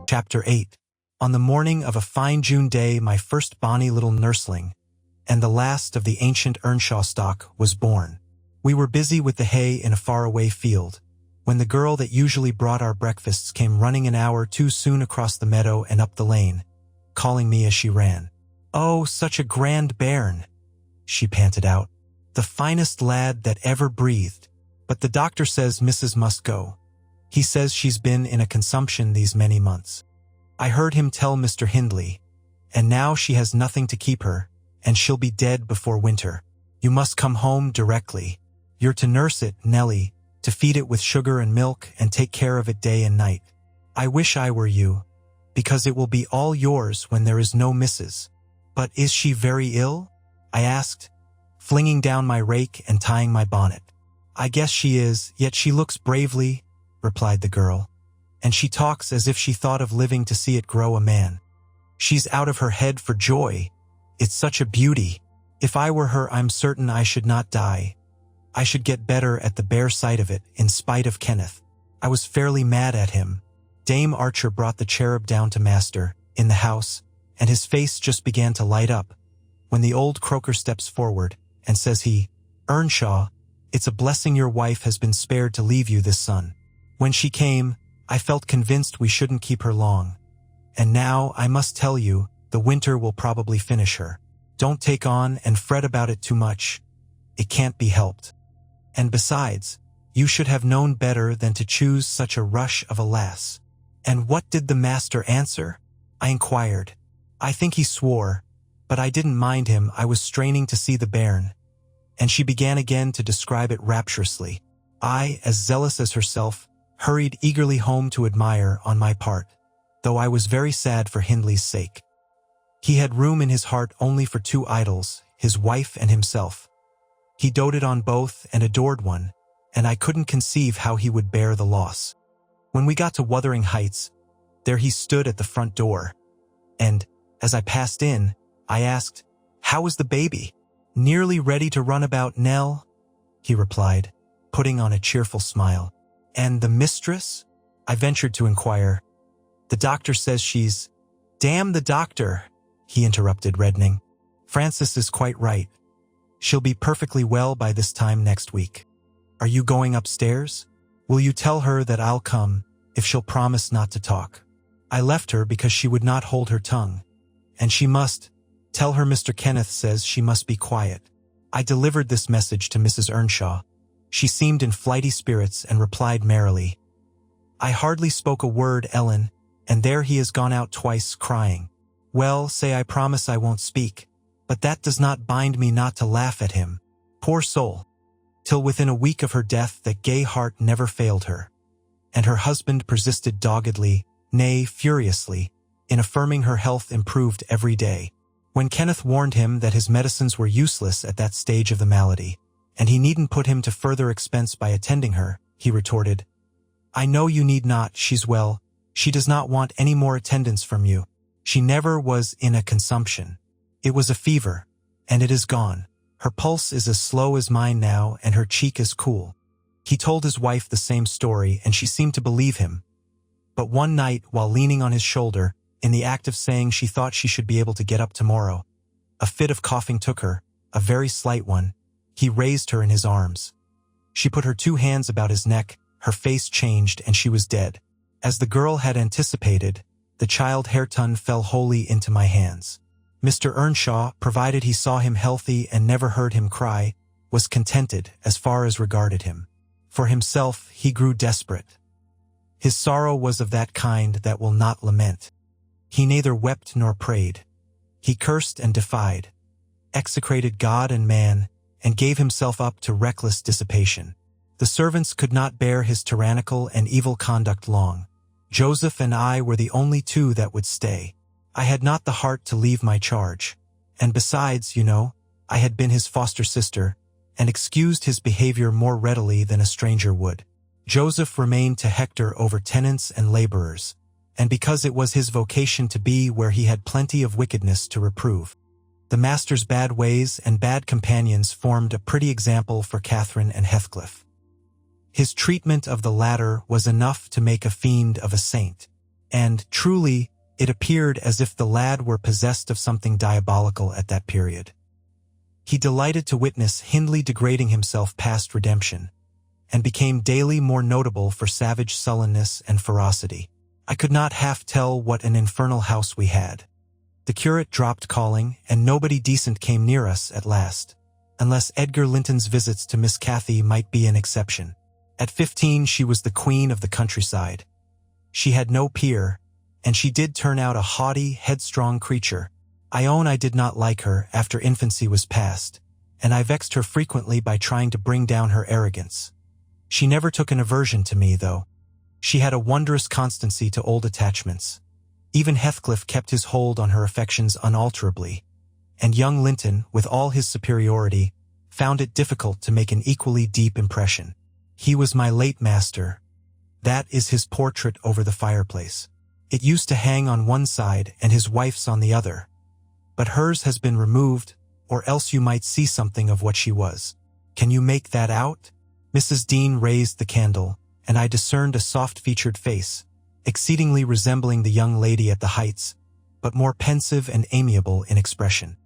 Chapter 8. On the morning of a fine June day, my first bonny little nursling, and the last of the ancient Earnshaw stock, was born. We were busy with the hay in a faraway field, when the girl that usually brought our breakfasts came running an hour too soon across the meadow and up the lane, calling me as she ran. "Oh, such a grand bairn," she panted out. "The finest lad that ever breathed. But the doctor says Mrs. must go. He says she's been in a consumption these many months. I heard him tell Mr. Hindley, and now she has nothing to keep her, and she'll be dead before winter. You must come home directly. You're to nurse it, Nellie, to feed it with sugar and milk and take care of it day and night. I wish I were you, because it will be all yours when there is no Mrs. But is she very ill?" I asked, flinging down my rake and tying my bonnet. "I guess she is, yet she looks bravely," replied the girl, "and she talks as if she thought of living to see it grow a man. She's out of her head for joy. It's such a beauty. If I were her, I'm certain I should not die. I should get better at the bare sight of it, in spite of Kenneth. I was fairly mad at him." Dame Archer brought the cherub down to Master, in the house, and his face just began to light up, when the old croaker steps forward, and says he, "Earnshaw, it's a blessing your wife has been spared to leave you this son. When she came, I felt convinced we shouldn't keep her long. And now, I must tell you, the winter will probably finish her. Don't take on and fret about it too much. It can't be helped. And besides, you should have known better than to choose such a rush of a lass." "And what did the master answer?" I inquired. "I think he swore, but I didn't mind him. I was straining to see the bairn." And she began again to describe it rapturously. I, as zealous as herself, hurried eagerly home to admire on my part, though I was very sad for Hindley's sake. He had room in his heart only for two idols, his wife and himself. He doted on both and adored one, and I couldn't conceive how he would bear the loss. When we got to Wuthering Heights, there he stood at the front door, and, as I passed in, I asked, "How is the baby?" "Nearly ready to run about, Nell," he replied, putting on a cheerful smile. "And the mistress?" I ventured to inquire. "The doctor says she's—" "Damn the doctor," he interrupted, reddening. "Frances is quite right. She'll be perfectly well by this time next week. Are you going upstairs? Will you tell her that I'll come, if she'll promise not to talk?" I left her because she would not hold her tongue, and she must tell her Mr. Kenneth says she must be quiet. I delivered this message to Mrs. Earnshaw. She seemed in flighty spirits and replied merrily, "I hardly spoke a word, Ellen, and there he has gone out twice, crying. Well, say I promise I won't speak, but that does not bind me not to laugh at him. Poor soul! Till within a week of her death that gay heart never failed her, and her husband persisted doggedly, nay, furiously, in affirming her health improved every day. When Kenneth warned him that his medicines were useless at that stage of the malady, and he needn't put him to further expense by attending her, he retorted, "I know you need not, she's well. She does not want any more attendance from you. She never was in a consumption. It was a fever, and it is gone. Her pulse is as slow as mine now, and her cheek is cool." He told his wife the same story, and she seemed to believe him. But one night, while leaning on his shoulder, in the act of saying she thought she should be able to get up tomorrow, a fit of coughing took her, a very slight one. He raised her in his arms. She put her two hands about his neck, her face changed, and she was dead. As the girl had anticipated, the child Hareton fell wholly into my hands. Mr. Earnshaw, provided he saw him healthy and never heard him cry, was contented as far as regarded him. For himself, he grew desperate. His sorrow was of that kind that will not lament. He neither wept nor prayed. He cursed and defied, execrated God and man, and gave himself up to reckless dissipation. The servants could not bear his tyrannical and evil conduct long. Joseph and I were the only two that would stay. I had not the heart to leave my charge, and besides, you know, I had been his foster sister, and excused his behavior more readily than a stranger would. Joseph remained to Hector over tenants and laborers, and because it was his vocation to be where he had plenty of wickedness to reprove. The master's bad ways and bad companions formed a pretty example for Catherine and Heathcliff. His treatment of the latter was enough to make a fiend of a saint. and, truly, it appeared as if the lad were possessed of something diabolical at that period. He delighted to witness Hindley degrading himself past redemption, and became daily more notable for savage sullenness and ferocity. I could not half tell what an infernal house we had. The curate dropped calling, and nobody decent came near us at last, unless Edgar Linton's visits to Miss Cathy might be an exception. At 15 she was the queen of the countryside. She had no peer, and she did turn out a haughty, headstrong creature. I own I did not like her after infancy was past, and I vexed her frequently by trying to bring down her arrogance. She never took an aversion to me, though. She had a wondrous constancy to old attachments. Even Heathcliff kept his hold on her affections unalterably, and young Linton, with all his superiority, found it difficult to make an equally deep impression. He was my late master. That is his portrait over the fireplace. It used to hang on one side and his wife's on the other, but hers has been removed, or else you might see something of what she was. Can you make that out? Mrs. Dean raised the candle, and I discerned a soft-featured face, exceedingly resembling the young lady at the Heights, but more pensive and amiable in expression.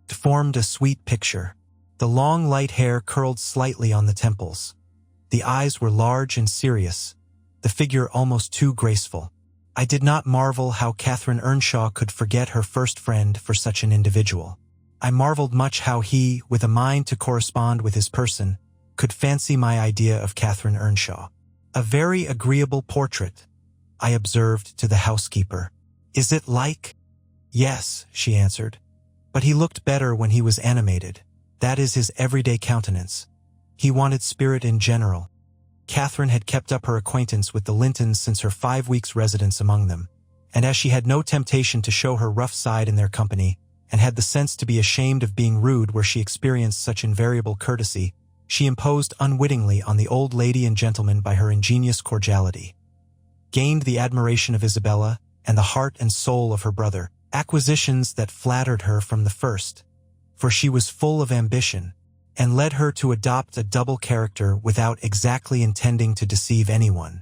It formed a sweet picture. The long light hair curled slightly on the temples. The eyes were large and serious, the figure almost too graceful. I did not marvel how Catherine Earnshaw could forget her first friend for such an individual. I marveled much how he, with a mind to correspond with his person, could fancy my idea of Catherine Earnshaw. A very agreeable portrait, I observed to the housekeeper. Is it like? Yes, she answered. But he looked better when he was animated. That is his everyday countenance. He wanted spirit in general. Catherine had kept up her acquaintance with the Lintons since her 5 weeks' residence among them, and as she had no temptation to show her rough side in their company, and had the sense to be ashamed of being rude where she experienced such invariable courtesy, she imposed unwittingly on the old lady and gentleman by her ingenious cordiality, gained the admiration of Isabella, and the heart and soul of her brother, acquisitions that flattered her from the first, for she was full of ambition, and led her to adopt a double character without exactly intending to deceive anyone.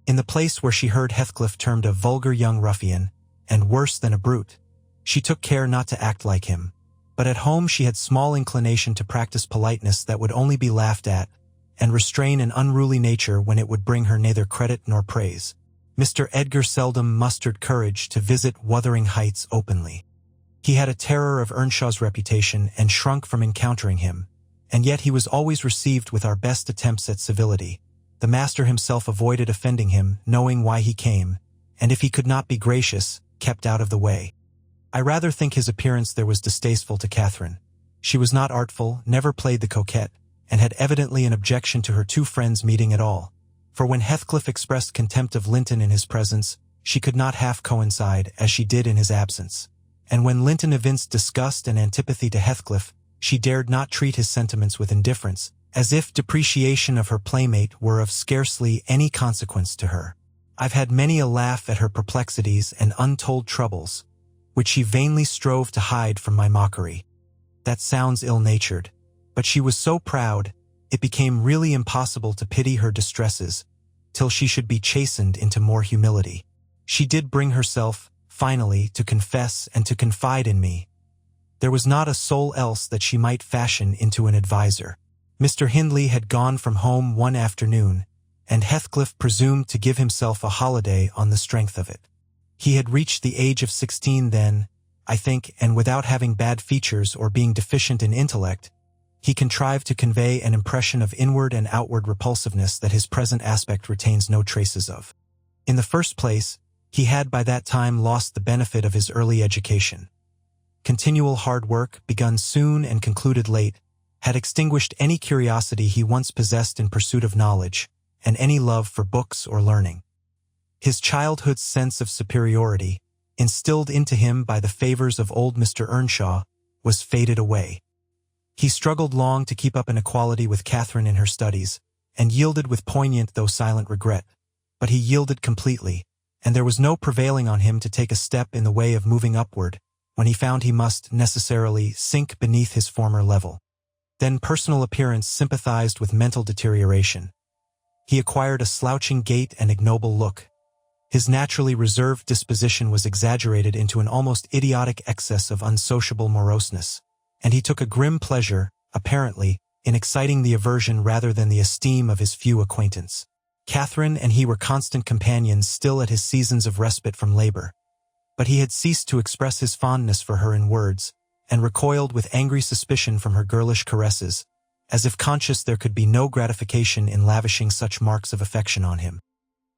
In the place where she heard Heathcliff termed a vulgar young ruffian, and worse than a brute, she took care not to act like him, but at home she had small inclination to practice politeness that would only be laughed at, and restrain an unruly nature when it would bring her neither credit nor praise. Mr. Edgar seldom mustered courage to visit Wuthering Heights openly. He had a terror of Earnshaw's reputation and shrunk from encountering him, and yet he was always received with our best attempts at civility. The master himself avoided offending him, knowing why he came, and if he could not be gracious, kept out of the way. I rather think his appearance there was distasteful to Catherine. She was not artful, never played the coquette, and had evidently an objection to her two friends meeting at all. For when Heathcliff expressed contempt of Linton in his presence, she could not half coincide as she did in his absence. And when Linton evinced disgust and antipathy to Heathcliff, she dared not treat his sentiments with indifference, as if depreciation of her playmate were of scarcely any consequence to her. I've had many a laugh at her perplexities and untold troubles, which she vainly strove to hide from my mockery. That sounds ill-natured, but she was so proud, it became really impossible to pity her distresses, till she should be chastened into more humility. She did bring herself, finally, to confess and to confide in me. There was not a soul else that she might fashion into an adviser. Mr. Hindley had gone from home one afternoon, and Heathcliff presumed to give himself a holiday on the strength of it. He had reached the age of 16 then, I think, and without having bad features or being deficient in intellect, he contrived to convey an impression of inward and outward repulsiveness that his present aspect retains no traces of. In the first place, he had by that time lost the benefit of his early education. Continual hard work, begun soon and concluded late, had extinguished any curiosity he once possessed in pursuit of knowledge, and any love for books or learning. His childhood's sense of superiority, instilled into him by the favors of old Mr. Earnshaw, was faded away. He struggled long to keep up an equality with Catherine in her studies, and yielded with poignant though silent regret, but he yielded completely, and there was no prevailing on him to take a step in the way of moving upward, when he found he must necessarily sink beneath his former level. Then personal appearance sympathized with mental deterioration. He acquired a slouching gait and ignoble look. His naturally reserved disposition was exaggerated into an almost idiotic excess of unsociable moroseness, and he took a grim pleasure, apparently, in exciting the aversion rather than the esteem of his few acquaintance. Catherine and he were constant companions still at his seasons of respite from labor, but he had ceased to express his fondness for her in words, and recoiled with angry suspicion from her girlish caresses, as if conscious there could be no gratification in lavishing such marks of affection on him.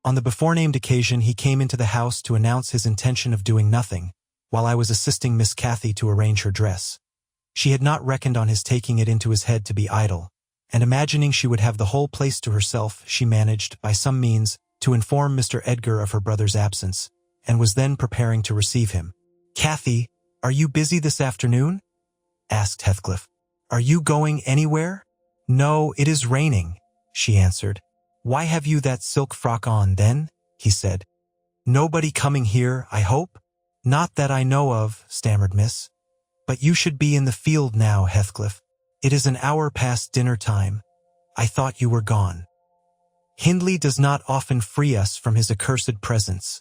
On the before-named occasion he came into the house to announce his intention of doing nothing, while I was assisting Miss Cathy to arrange her dress. She had not reckoned on his taking it into his head to be idle, and imagining she would have the whole place to herself, she managed, by some means, to inform Mr. Edgar of her brother's absence, and was then preparing to receive him. "Cathy, are you busy this afternoon?" asked Heathcliff. "Are you going anywhere?" "No, it is raining," she answered. "Why have you that silk frock on, then?" he said. "Nobody coming here, I hope?" "Not that I know of," stammered Miss. "But you should be in the field now, Heathcliff. It is an hour past dinner time. I thought you were gone." "Hindley does not often free us from his accursed presence,"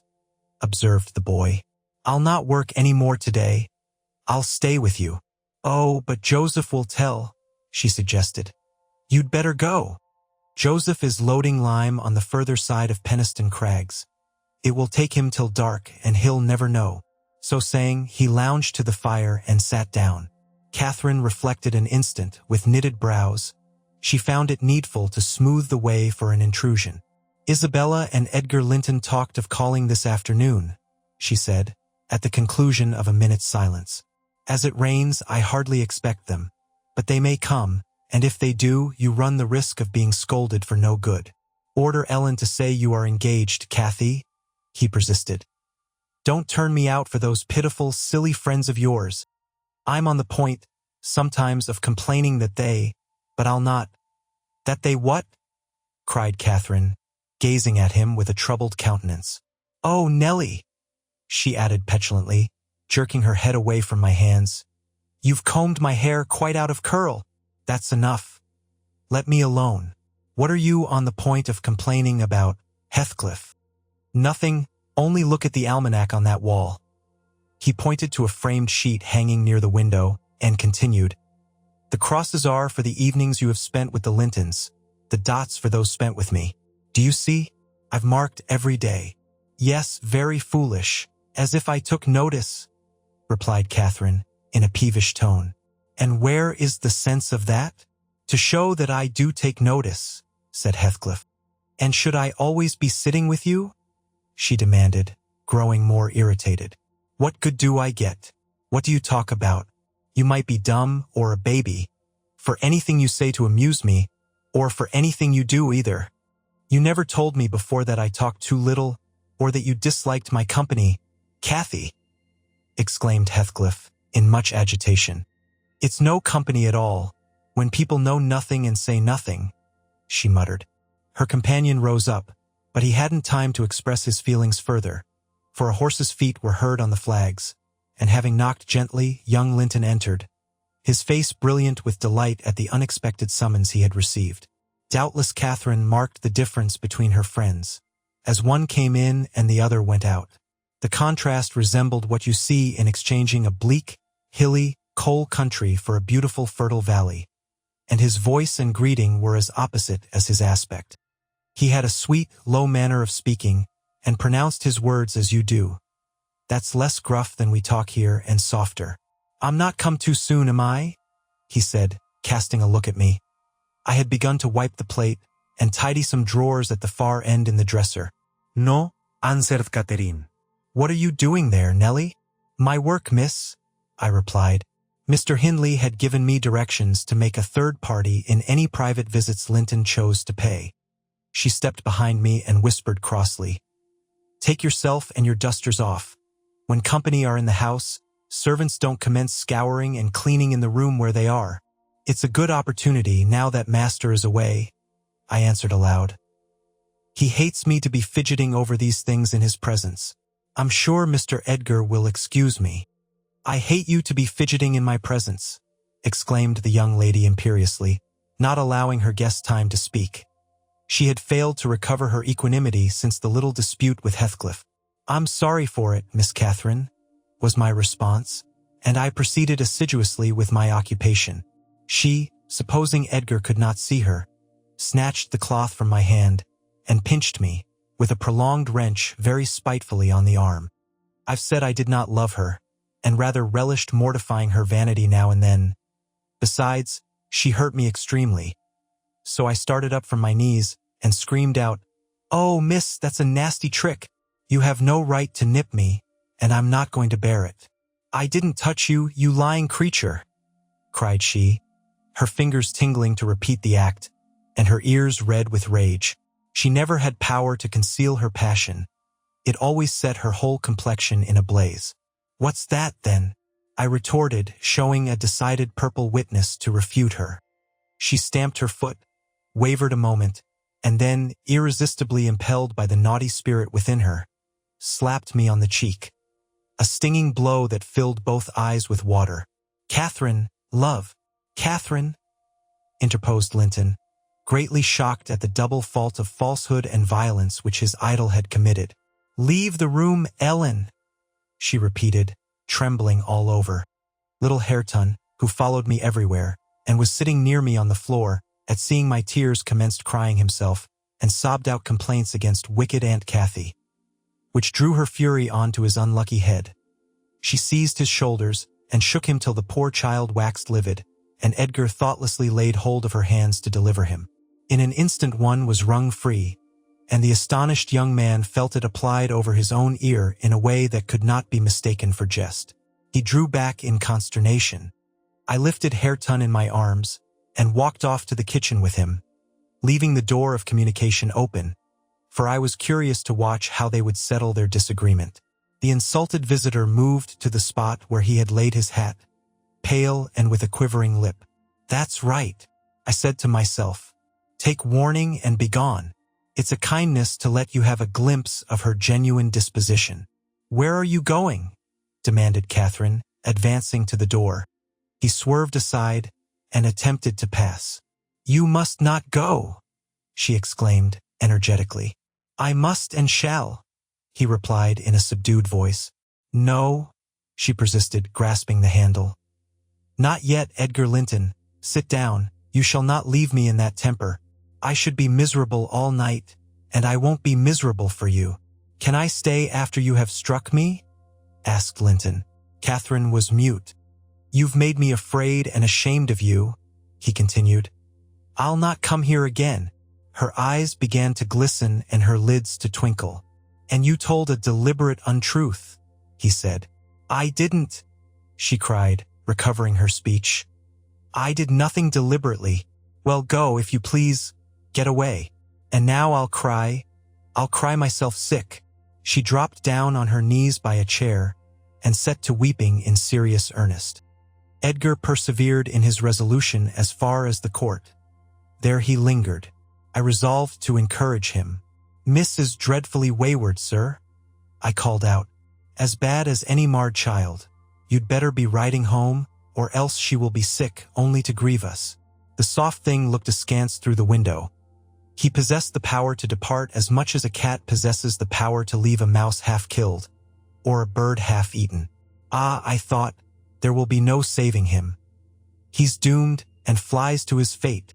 observed the boy. "I'll not work any more today. I'll stay with you." "Oh, but Joseph will tell," she suggested. "You'd better go. Joseph is loading lime on the further side of Penistone Crags. It will take him till dark, and he'll never know." So saying, he lounged to the fire and sat down. Catherine reflected an instant with knitted brows. She found it needful to smooth the way for an intrusion. "Isabella and Edgar Linton talked of calling this afternoon," she said, at the conclusion of a minute's silence. "As it rains, I hardly expect them, but they may come, and if they do, you run the risk of being scolded for no good." "Order Ellen to say you are engaged, Cathy," he persisted. "Don't turn me out for those pitiful, silly friends of yours. I'm on the point, sometimes, of complaining that but I'll not." "That they what?" cried Catherine, gazing at him with a troubled countenance. "Oh, Nellie," she added petulantly, jerking her head away from my hands. "You've combed my hair quite out of curl. That's enough. Let me alone. What are you on the point of complaining about, Heathcliff?" "Nothing, only look at the almanac on that wall." He pointed to a framed sheet hanging near the window, and continued, "The crosses are for the evenings you have spent with the Lintons, the dots for those spent with me. Do you see? I've marked every day." "Yes, very foolish, as if I took notice," replied Catherine, in a peevish tone. "And where is the sense of that?" "To show that I do take notice," said Heathcliff. "And should I always be sitting with you?" she demanded, growing more irritated. "What good do I get? What do you talk about? You might be dumb or a baby, for anything you say to amuse me, or for anything you do either. You never told me before that I talked too little, or that you disliked my company, Cathy," exclaimed Heathcliff, in much agitation. "It's no company at all, when people know nothing and say nothing," she muttered. Her companion rose up, but he hadn't time to express his feelings further, for a horse's feet were heard on the flags, and having knocked gently, young Linton entered, his face brilliant with delight at the unexpected summons he had received. Doubtless Catherine marked the difference between her friends, as one came in and the other went out. The contrast resembled what you see in exchanging a bleak, hilly, coal country for a beautiful fertile valley, and his voice and greeting were as opposite as his aspect. He had a sweet, low manner of speaking, and pronounced his words as you do. That's less gruff than we talk here, and softer. "I'm not come too soon, am I?" he said, casting a look at me. I had begun to wipe the plate and tidy some drawers at the far end in the dresser. "No," answered Catherine. "What are you doing there, Nellie?" "My work, miss," I replied. Mr. Hindley had given me directions to make a third party in any private visits Linton chose to pay. She stepped behind me and whispered crossly, "Take yourself and your dusters off. When company are in the house, servants don't commence scouring and cleaning in the room where they are. It's a good opportunity now that master is away," I answered aloud. "He hates me to be fidgeting over these things in his presence. I'm sure Mr. Edgar will excuse me." "I hate you to be fidgeting in my presence," exclaimed the young lady imperiously, not allowing her guest time to speak. She had failed to recover her equanimity since the little dispute with Heathcliff. "I'm sorry for it, Miss Catherine," was my response, and I proceeded assiduously with my occupation. She, supposing Edgar could not see her, snatched the cloth from my hand and pinched me, with a prolonged wrench, very spitefully on the arm. I've said I did not love her, and rather relished mortifying her vanity now and then. Besides, she hurt me extremely. So I started up from my knees and screamed out, "Oh, miss, that's a nasty trick. You have no right to nip me, and I'm not going to bear it." "I didn't touch you, you lying creature," cried she, her fingers tingling to repeat the act, and her ears red with rage. She never had power to conceal her passion. It always set her whole complexion in a blaze. "What's that, then?" I retorted, showing a decided purple witness to refute her. She stamped her foot, wavered a moment, and then, irresistibly impelled by the naughty spirit within her, slapped me on the cheek. A stinging blow that filled both eyes with water. "Catherine, love, Catherine," interposed Linton, greatly shocked at the double fault of falsehood and violence which his idol had committed. "Leave the room, Ellen," she repeated, trembling all over. Little Hareton, who followed me everywhere, and was sitting near me on the floor, at seeing my tears commenced crying himself, and sobbed out complaints against wicked Aunt Cathy, which drew her fury on to his unlucky head. She seized his shoulders, and shook him till the poor child waxed livid, and Edgar thoughtlessly laid hold of her hands to deliver him. In an instant one was wrung free, and the astonished young man felt it applied over his own ear in a way that could not be mistaken for jest. He drew back in consternation. I lifted Hareton in my arms, and walked off to the kitchen with him, leaving the door of communication open, for I was curious to watch how they would settle their disagreement. The insulted visitor moved to the spot where he had laid his hat, pale and with a quivering lip. "That's right," I said to myself. "Take warning and begone. It's a kindness to let you have a glimpse of her genuine disposition." "Where are you going?" demanded Catherine, advancing to the door. He swerved aside and attempted to pass. "You must not go," she exclaimed energetically. "I must and shall," he replied in a subdued voice. "No," she persisted, grasping the handle. "Not yet, Edgar Linton. Sit down. You shall not leave me in that temper. I should be miserable all night, and I won't be miserable for you." "Can I stay after you have struck me?" asked Linton. Catherine was mute. "You've made me afraid and ashamed of you," he continued. "I'll not come here again." Her eyes began to glisten and her lids to twinkle. "And you told a deliberate untruth," he said. "I didn't," she cried, recovering her speech. "I did nothing deliberately." "Well, go, if you please. Get away. And now I'll cry myself sick." She dropped down on her knees by a chair and set to weeping in serious earnest. Edgar persevered in his resolution as far as the court. There he lingered. I resolved to encourage him. "Miss is dreadfully wayward, sir," I called out. "As bad as any marred child. You'd better be riding home, or else she will be sick only to grieve us." The soft thing looked askance through the window. He possessed the power to depart as much as a cat possesses the power to leave a mouse half-killed, or a bird half-eaten. "Ah," I thought, "there will be no saving him. He's doomed and flies to his fate."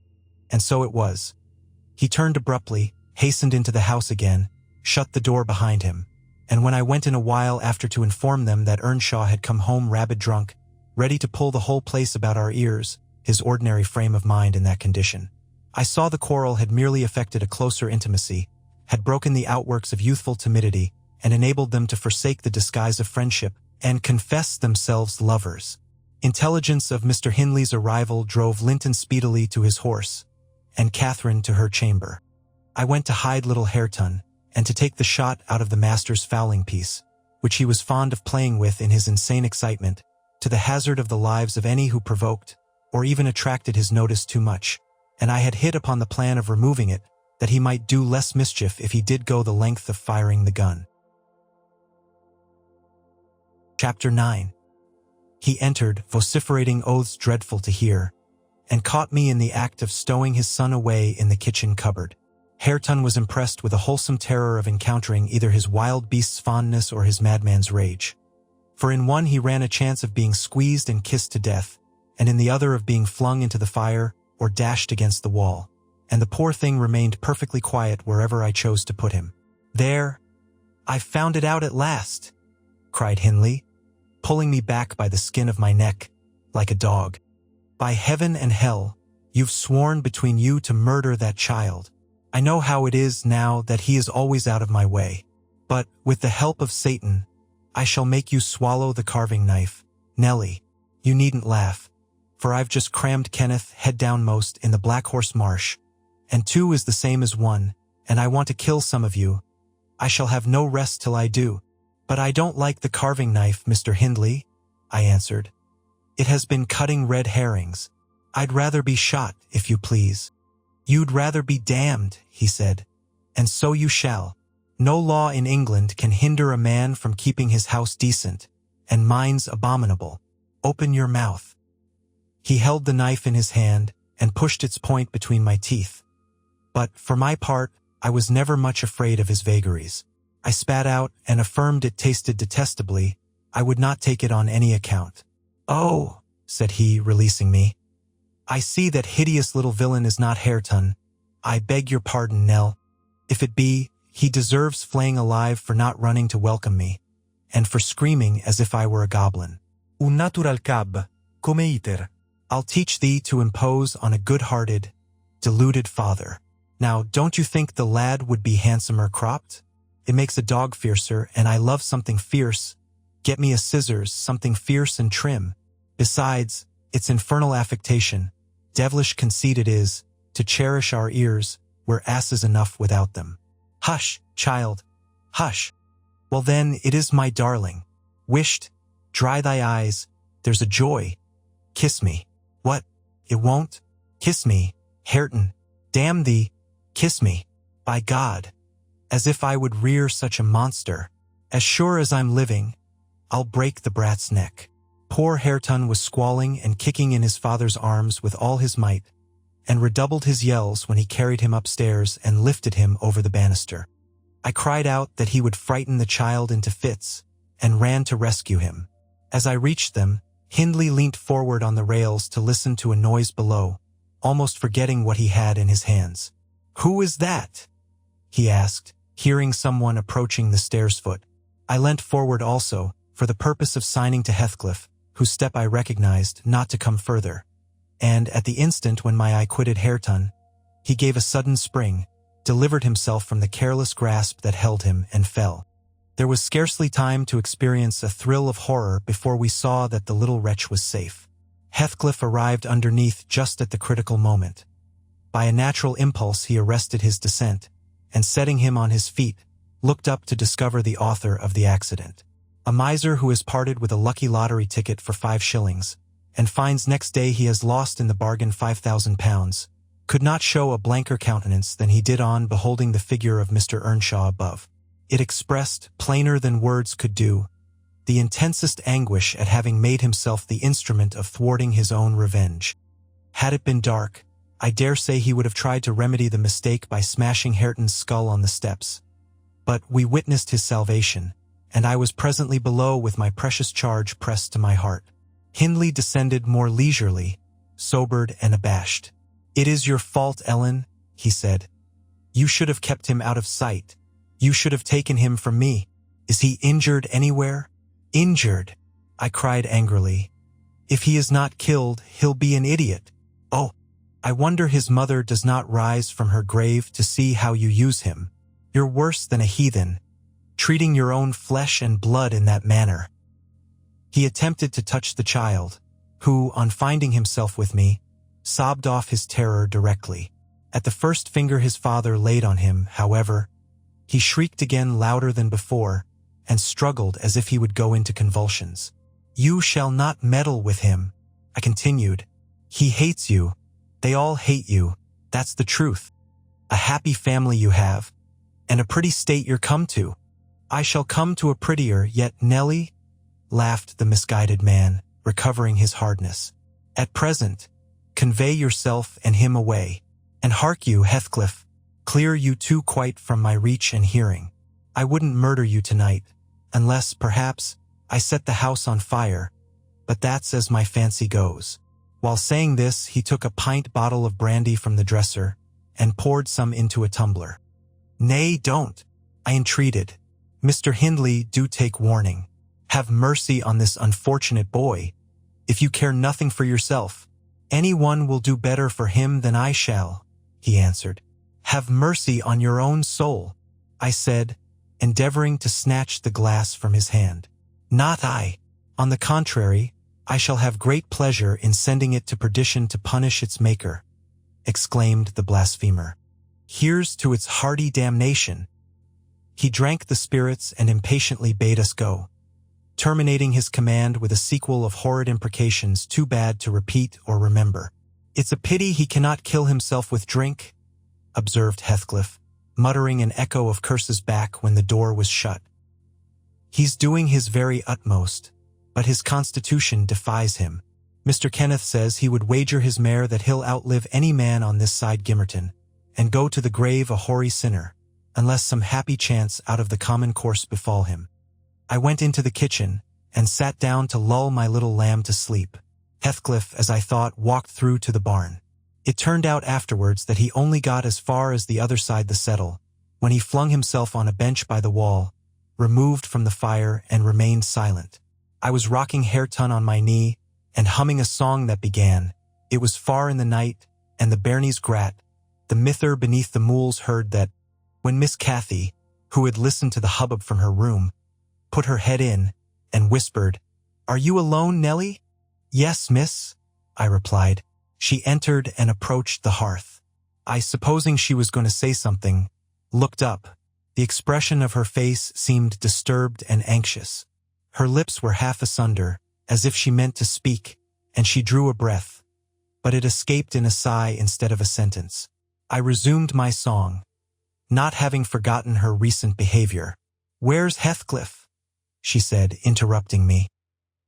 And so it was. He turned abruptly, hastened into the house again, shut the door behind him, and when I went in a while after to inform them that Earnshaw had come home rabid drunk, ready to pull the whole place about our ears, his ordinary frame of mind in that condition, I saw the quarrel had merely effected a closer intimacy, had broken the outworks of youthful timidity, and enabled them to forsake the disguise of friendship and confess themselves lovers. Intelligence of Mr. Hindley's arrival drove Linton speedily to his horse, and Catherine to her chamber. I went to hide little Hareton, and to take the shot out of the master's fowling piece, which he was fond of playing with in his insane excitement, to the hazard of the lives of any who provoked, or even attracted his notice too much, and I had hit upon the plan of removing it, that he might do less mischief if he did go the length of firing the gun. Chapter 9. He entered, vociferating oaths dreadful to hear, and caught me in the act of stowing his son away in the kitchen cupboard. Hareton was impressed with a wholesome terror of encountering either his wild beast's fondness or his madman's rage. For in one he ran a chance of being squeezed and kissed to death, and in the other of being flung into the fire or dashed against the wall, and the poor thing remained perfectly quiet wherever I chose to put him. "There, I've found it out at last," cried Hindley, pulling me back by the skin of my neck, like a dog. "By heaven and hell, you've sworn between you to murder that child. I know how it is now that he is always out of my way. But, with the help of Satan, I shall make you swallow the carving knife. Nellie, you needn't laugh, for I've just crammed Kenneth head downmost in the Black Horse Marsh, and 2 is the same as 1, and I want to kill some of you. I shall have no rest till I do." "But I don't like the carving knife, Mr. Hindley," I answered. "It has been cutting red herrings. I'd rather be shot, if you please." "You'd rather be damned," he said, "and so you shall. No law in England can hinder a man from keeping his house decent, and mine's abominable. Open your mouth." He held the knife in his hand and pushed its point between my teeth. But, for my part, I was never much afraid of his vagaries. I spat out and affirmed it tasted detestably. I would not take it on any account. "Oh," said he, releasing me. "I see that hideous little villain is not Hareton. I beg your pardon, Nell. If it be, he deserves flaying alive for not running to welcome me, and for screaming as if I were a goblin. Un natural cab, come iter. I'll teach thee to impose on a good-hearted, deluded father. Now, don't you think the lad would be handsomer cropped? It makes a dog fiercer, and I love something fierce. Get me a scissors, something fierce and trim. Besides, it's infernal affectation, devilish conceit it is, to cherish our ears, we're asses enough without them." "Hush, child, hush. Well then, it is my darling. Wisht, dry thy eyes, there's a joy. Kiss me." "What? It won't? Kiss me, Hareton. Damn thee, kiss me. By God. As if I would rear such a monster. As sure as I'm living, I'll break the brat's neck." Poor Hareton was squalling and kicking in his father's arms with all his might, and redoubled his yells when he carried him upstairs and lifted him over the banister. I cried out that he would frighten the child into fits, and ran to rescue him. As I reached them, Hindley leant forward on the rails to listen to a noise below, almost forgetting what he had in his hands. "Who is that?" he asked, hearing someone approaching the stairs foot. I leant forward also, for the purpose of signing to Heathcliff, whose step I recognized, not to come further. And at the instant when my eye quitted Hareton, he gave a sudden spring, delivered himself from the careless grasp that held him, and fell. There was scarcely time to experience a thrill of horror before we saw that the little wretch was safe. Heathcliff arrived underneath just at the critical moment. By a natural impulse he arrested his descent, and setting him on his feet, looked up to discover the author of the accident. A miser who has parted with a lucky lottery ticket for 5 shillings, and finds next day he has lost in the bargain £5,000, could not show a blanker countenance than he did on beholding the figure of Mr. Earnshaw above. It expressed, plainer than words could do, the intensest anguish at having made himself the instrument of thwarting his own revenge. Had it been dark, I dare say he would have tried to remedy the mistake by smashing Hareton's skull on the steps. But we witnessed his salvation, and I was presently below with my precious charge pressed to my heart. Hindley descended more leisurely, sobered and abashed. "It is your fault, Ellen," he said. "You should have kept him out of sight. You should have taken him from me. Is he injured anywhere?" "Injured?" I cried angrily. "If he is not killed, he'll be an idiot. Oh, I wonder his mother does not rise from her grave to see how you use him. You're worse than a heathen, treating your own flesh and blood in that manner." He attempted to touch the child, who, on finding himself with me, sobbed off his terror directly. At the first finger his father laid on him, however, he shrieked again louder than before, and struggled as if he would go into convulsions. "You shall not meddle with him," I continued. "He hates you. They all hate you. That's the truth. A happy family you have, and a pretty state you're come to." "I shall come to a prettier yet, Nellie," laughed the misguided man, recovering his hardness. "At present, convey yourself and him away. And hark you, Heathcliff, Clear you too quite from my reach and hearing. I wouldn't murder you tonight, unless, perhaps, I set the house on fire, but that's as my fancy goes." While saying this, he took a pint bottle of brandy from the dresser and poured some into a tumbler. "Nay, don't," I entreated. "Mr. Hindley, do take warning. Have mercy on this unfortunate boy. If you care nothing for yourself, any one will do better for him than I shall," he answered. "Have mercy on your own soul," I said, endeavoring to snatch the glass from his hand. "Not I. On the contrary, I shall have great pleasure in sending it to perdition to punish its maker," exclaimed the blasphemer. "Here's to its hearty damnation." He drank the spirits and impatiently bade us go, terminating his command with a sequel of horrid imprecations too bad to repeat or remember. "It's a pity he cannot kill himself with drink," observed Heathcliff, muttering an echo of curses back when the door was shut. "He's doing his very utmost, but his constitution defies him. Mr. Kenneth says he would wager his mare that he'll outlive any man on this side Gimmerton, and go to the grave a hoary sinner, unless some happy chance out of the common course befall him." I went into the kitchen and sat down to lull my little lamb to sleep. Heathcliff, as I thought, walked through to the barn. It turned out afterwards that he only got as far as the other side the settle, when he flung himself on a bench by the wall, removed from the fire, and remained silent. I was rocking Hareton on my knee and humming a song that began, "It was far in the night, and the bairnies grat, the mither beneath the mools heard that," when Miss Cathy, who had listened to the hubbub from her room, put her head in and whispered, "Are you alone, Nellie?" "Yes, miss," I replied. She entered and approached the hearth. I, supposing she was going to say something, looked up. The expression of her face seemed disturbed and anxious. Her lips were half asunder, as if she meant to speak, and she drew a breath, but it escaped in a sigh instead of a sentence. I resumed my song, not having forgotten her recent behavior. "Where's Heathcliff?" she said, interrupting me.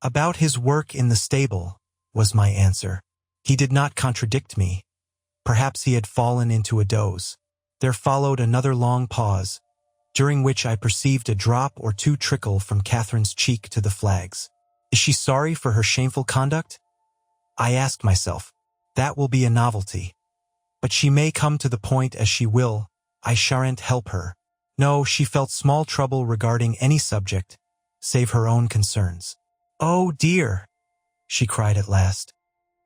"About his work in the stable," was my answer. He did not contradict me. Perhaps he had fallen into a doze. There followed another long pause, during which I perceived a drop or two trickle from Catherine's cheek to the flags. Is she sorry for her shameful conduct? I asked myself. That will be a novelty. But she may come to the point as she will. I shan't help her. No, she felt small trouble regarding any subject, save her own concerns. "Oh dear," she cried at last.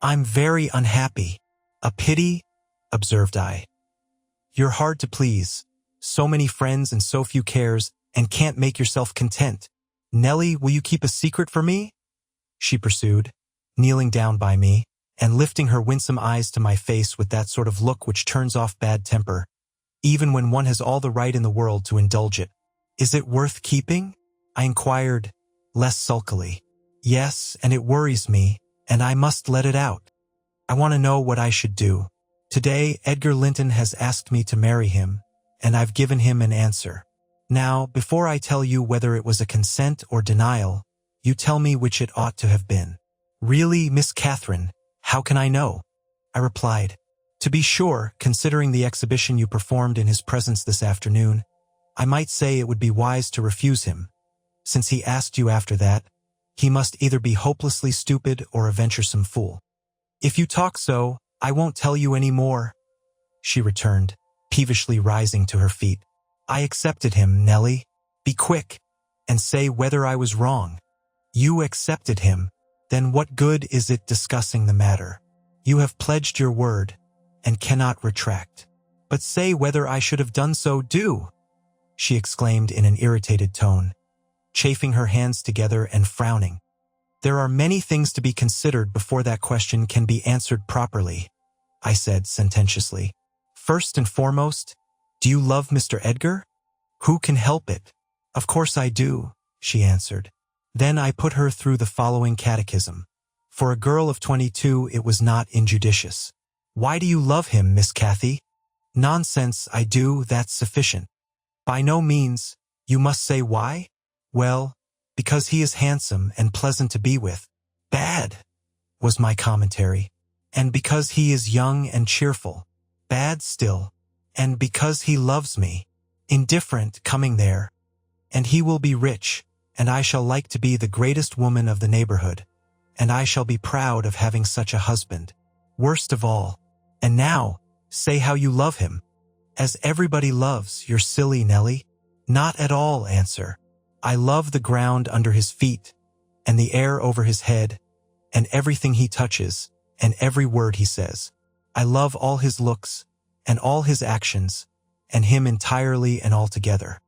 "I'm very unhappy." "A pity," observed I. "You're hard to please. So many friends and so few cares, and can't make yourself content. Nellie, will you keep a secret for me?" she pursued, kneeling down by me, and lifting her winsome eyes to my face with that sort of look which turns off bad temper, even when one has all the right in the world to indulge it. "Is it worth keeping?" I inquired, less sulkily. "Yes, and it worries me, and I must let it out. I want to know what I should do. Today, Edgar Linton has asked me to marry him, and I've given him an answer. Now, before I tell you whether it was a consent or denial, you tell me which it ought to have been." "Really, Miss Catherine, how can I know?" I replied. "To be sure, considering the exhibition you performed in his presence this afternoon, I might say it would be wise to refuse him. Since he asked you after that, he must either be hopelessly stupid or a venturesome fool." "If you talk so, I won't tell you any more," she returned, peevishly rising to her feet. "I accepted him, Nellie. Be quick, and say whether I was wrong." "You accepted him. Then what good is it discussing the matter? You have pledged your word, and cannot retract. But say whether I should have done so, do!" she exclaimed in an irritated tone, chafing her hands together and frowning. "There are many things to be considered before that question can be answered properly," I said sententiously. "First and foremost, do you love Mr. Edgar?" "Who can help it? Of course I do," she answered. Then I put her through the following catechism. For a girl of 22, it was not injudicious. "Why do you love him, Miss Cathy?" "Nonsense, I do, that's sufficient." "By no means. You must say why?" "Well, because he is handsome and pleasant to be with." "Bad," was my commentary. "And because he is young and cheerful." "Bad still." And because he loves me, indifferent coming there, and he will be rich, and I shall like to be the greatest woman of the neighborhood, and I shall be proud of having such a husband. Worst of all, and now, say how you love him. As everybody loves your silly Nelly? Not at all, answer. I love the ground under his feet, and the air over his head, and everything he touches, and every word he says. I love all his looks, and all his actions, and him entirely and altogether.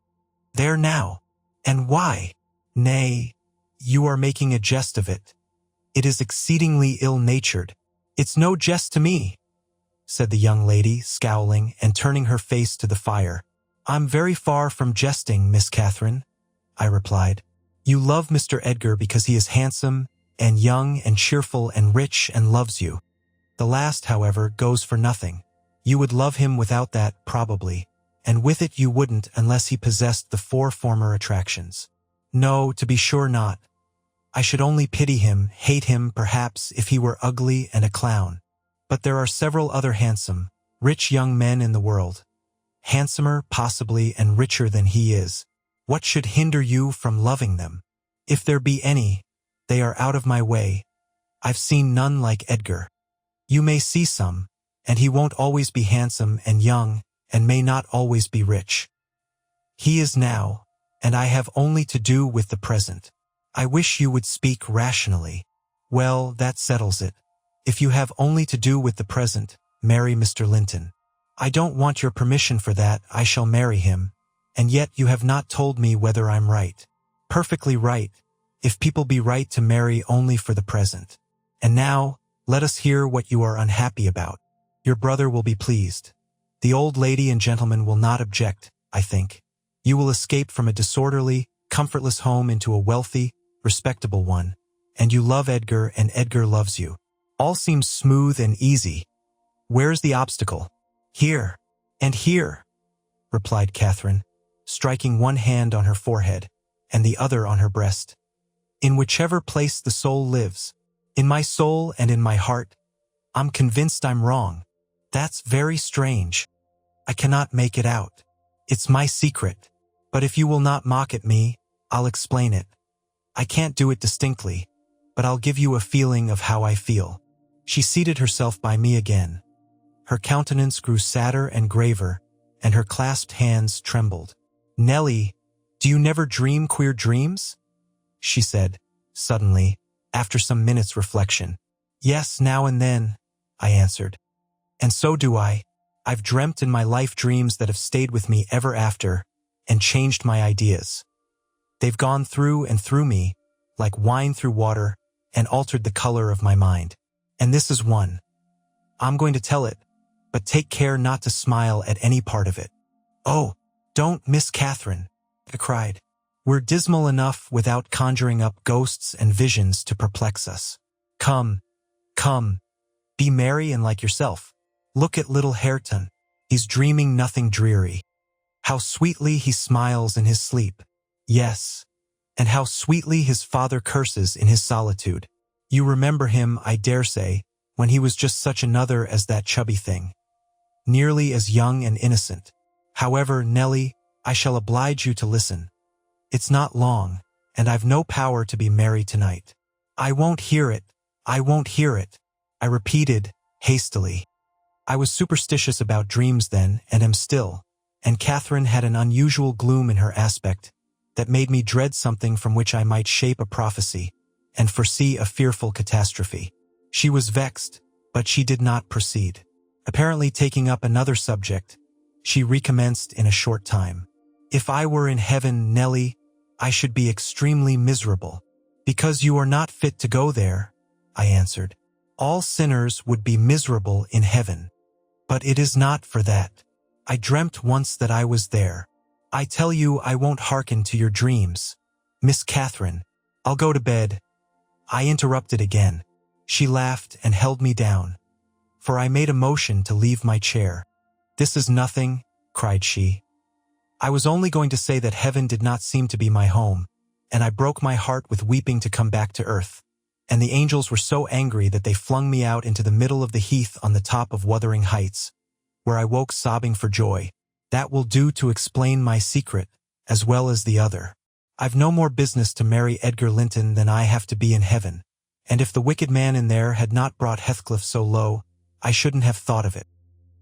There now. And why? Nay, you are making a jest of it. It is exceedingly ill-natured. It's no jest to me, said the young lady, scowling and turning her face to the fire. I'm very far from jesting, Miss Catherine, I replied. You love Mr. Edgar because he is handsome and young and cheerful and rich and loves you. The last, however, goes for nothing. You would love him without that, probably, and with it you wouldn't unless he possessed the 4 former attractions. No, to be sure not. I should only pity him, hate him, perhaps, if he were ugly and a clown. But there are several other handsome, rich young men in the world. Handsomer, possibly, and richer than he is. What should hinder you from loving them? If there be any, they are out of my way. I've seen none like Edgar. You may see some, and he won't always be handsome and young, and may not always be rich. He is now, and I have only to do with the present. I wish you would speak rationally. Well, that settles it. If you have only to do with the present, marry Mr. Linton. I don't want your permission for that. I shall marry him, and yet you have not told me whether I'm right. Perfectly right, if people be right to marry only for the present. And now, let us hear what you are unhappy about. Your brother will be pleased. The old lady and gentleman will not object, I think. You will escape from a disorderly, comfortless home into a wealthy, respectable one, and you love Edgar and Edgar loves you. All seems smooth and easy. Where's the obstacle? Here, and here, replied Catherine, striking one hand on her forehead and the other on her breast. In whichever place the soul lives, in my soul and in my heart, I'm convinced I'm wrong. That's very strange. I cannot make it out. It's my secret. But if you will not mock at me, I'll explain it. I can't do it distinctly, but I'll give you a feeling of how I feel. She seated herself by me again. Her countenance grew sadder and graver, and her clasped hands trembled. Nellie, do you never dream queer dreams? She said, suddenly, after some minutes' reflection. Yes, now and then, I answered. And so do I. I've dreamt in my life dreams that have stayed with me ever after, and changed my ideas. They've gone through and through me, like wine through water, and altered the color of my mind. And this is one. I'm going to tell it, but take care not to smile at any part of it. Oh, don't, Miss Catherine, I cried. We're dismal enough without conjuring up ghosts and visions to perplex us. Come, come, be merry and like yourself. Look at little Hareton. He's dreaming nothing dreary. How sweetly he smiles in his sleep. Yes, and how sweetly his father curses in his solitude. You remember him, I dare say, when he was just such another as that chubby thing. Nearly as young and innocent. However, Nellie, I shall oblige you to listen. It's not long, and I've no power to be merry tonight. I won't hear it. I won't hear it, I repeated, hastily. I was superstitious about dreams then, and am still, and Catherine had an unusual gloom in her aspect that made me dread something from which I might shape a prophecy and foresee a fearful catastrophe. She was vexed, but she did not proceed. Apparently taking up another subject, she recommenced in a short time. If I were in heaven, Nellie, I should be extremely miserable. Because you are not fit to go there, I answered. All sinners would be miserable in heaven. But it is not for that. I dreamt once that I was there. I tell you I won't hearken to your dreams. Miss Catherine, I'll go to bed. I interrupted again. She laughed and held me down, for I made a motion to leave my chair. This is nothing, cried she. I was only going to say that heaven did not seem to be my home, and I broke my heart with weeping to come back to earth. And the angels were so angry that they flung me out into the middle of the heath on the top of Wuthering Heights. where I woke sobbing for joy. That will do to explain my secret, as well as the other. I've no more business to marry Edgar Linton than I have to be in heaven, and if the wicked man in there had not brought Heathcliff so low, I shouldn't have thought of it.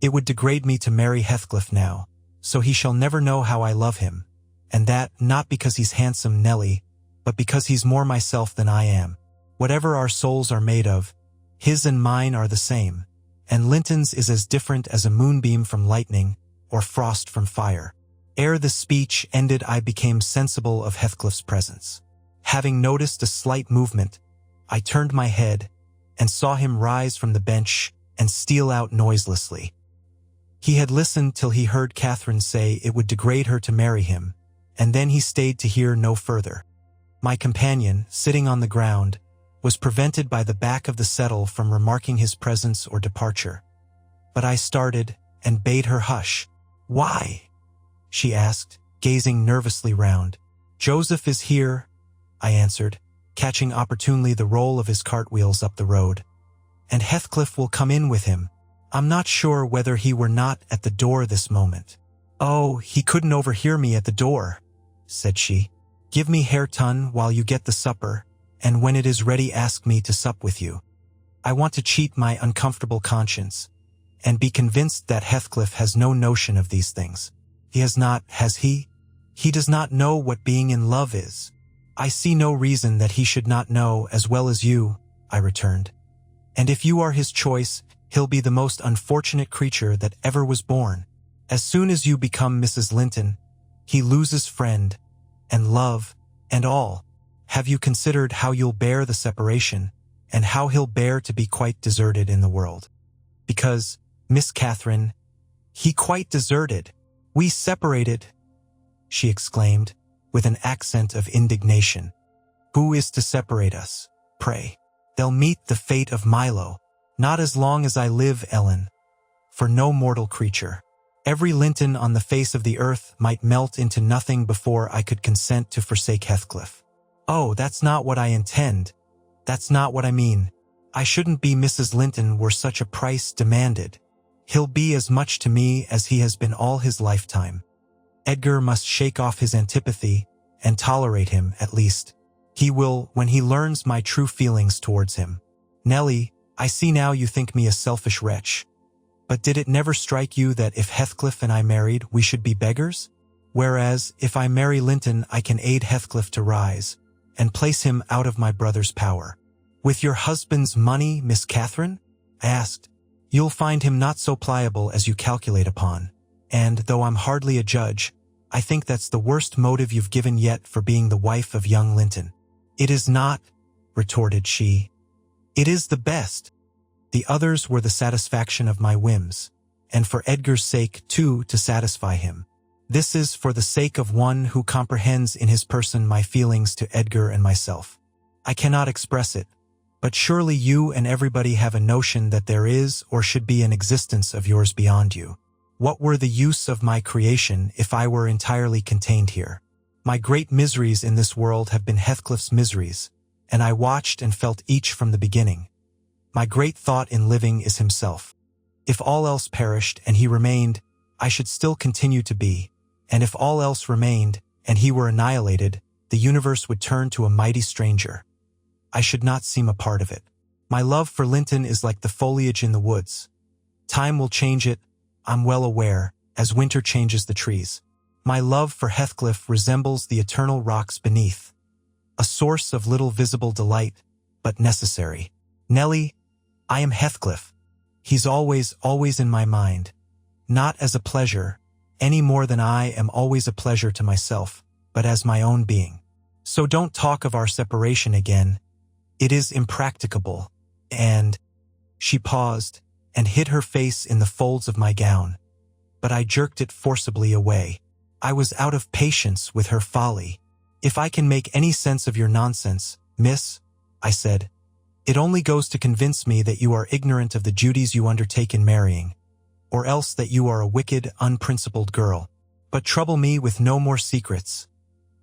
It would degrade me to marry Heathcliff now, so he shall never know how I love him, and that not because he's handsome, Nelly, but because he's more myself than I am. Whatever our souls are made of, his and mine are the same, and Linton's is as different as a moonbeam from lightning or frost from fire. Ere the speech ended, I became sensible of Heathcliff's presence. Having noticed a slight movement, I turned my head and saw him rise from the bench and steal out noiselessly. He had listened till he heard Catherine say it would degrade her to marry him, and then he stayed to hear no further. My companion, sitting on the ground, was prevented by the back of the settle from remarking his presence or departure. But I started and bade her hush. "Why?" she asked, gazing nervously round. "Joseph is here," I answered, catching opportunely the roll of his cartwheels up the road. "And Heathcliff will come in with him. I'm not sure whether he were not at the door this moment." "Oh, he couldn't overhear me at the door," said she. "Give me Hareton while you get the supper, and when it is ready ask me to sup with you. I want to cheat my uncomfortable conscience, and be convinced that Heathcliff has no notion of these things. He has not, has he? He does not know what being in love is." "I see no reason that he should not know as well as you," I returned. "And if you are his choice, he'll be the most unfortunate creature that ever was born. As soon as you become Mrs. Linton, he loses friend, and love, and all. Have you considered how you'll bear the separation, and how he'll bear to be quite deserted in the world? Because, Miss Catherine, he quite deserted. We separated," she exclaimed, with an accent of indignation. "Who is to separate us, pray? They'll meet the fate of Milo. Not as long as I live, Ellen. For no mortal creature. Every Linton on the face of the earth might melt into nothing before I could consent to forsake Heathcliff. Oh, that's not what I intend. That's not what I mean. I shouldn't be Mrs. Linton were such a price demanded. He'll be as much to me as he has been all his lifetime. Edgar must shake off his antipathy and tolerate him, at least. He will when he learns my true feelings towards him. Nelly, I see now you think me a selfish wretch. But did it never strike you that if Heathcliff and I married, we should be beggars? Whereas, if I marry Linton, I can aid Heathcliff to rise, and place him out of my brother's power." "With your husband's money, Miss Catherine?" I asked. "You'll find him not so pliable as you calculate upon, and, though I'm hardly a judge, I think that's the worst motive you've given yet for being the wife of young Linton." "It is not," retorted she. "It is the best. The others were the satisfaction of my whims, and for Edgar's sake, too, to satisfy him. This is for the sake of one who comprehends in his person my feelings to Edgar and myself. I cannot express it, but surely you and everybody have a notion that there is or should be an existence of yours beyond you. What were the use of my creation if I were entirely contained here? My great miseries in this world have been Heathcliff's miseries, and I watched and felt each from the beginning. My great thought in living is himself. If all else perished and he remained, I should still continue to be, and if all else remained and he were annihilated, the universe would turn to a mighty stranger. I should not seem a part of it. My love for Linton is like the foliage in the woods. Time will change it, I'm well aware, as winter changes the trees. My love for Heathcliff resembles the eternal rocks beneath, a source of little visible delight, but necessary. Nelly, I am Heathcliff. He's always in my mind, not as a pleasure, any more than I am always a pleasure to myself, but as my own being. So don't talk of our separation again. It is impracticable, and—" She paused and hid her face in the folds of my gown, but I jerked it forcibly away. I was out of patience with her folly. "If I can make any sense of your nonsense, miss," I said, "it only goes to convince me that you are ignorant of the duties you undertake in marrying, or else that you are a wicked, unprincipled girl. But trouble me with no more secrets.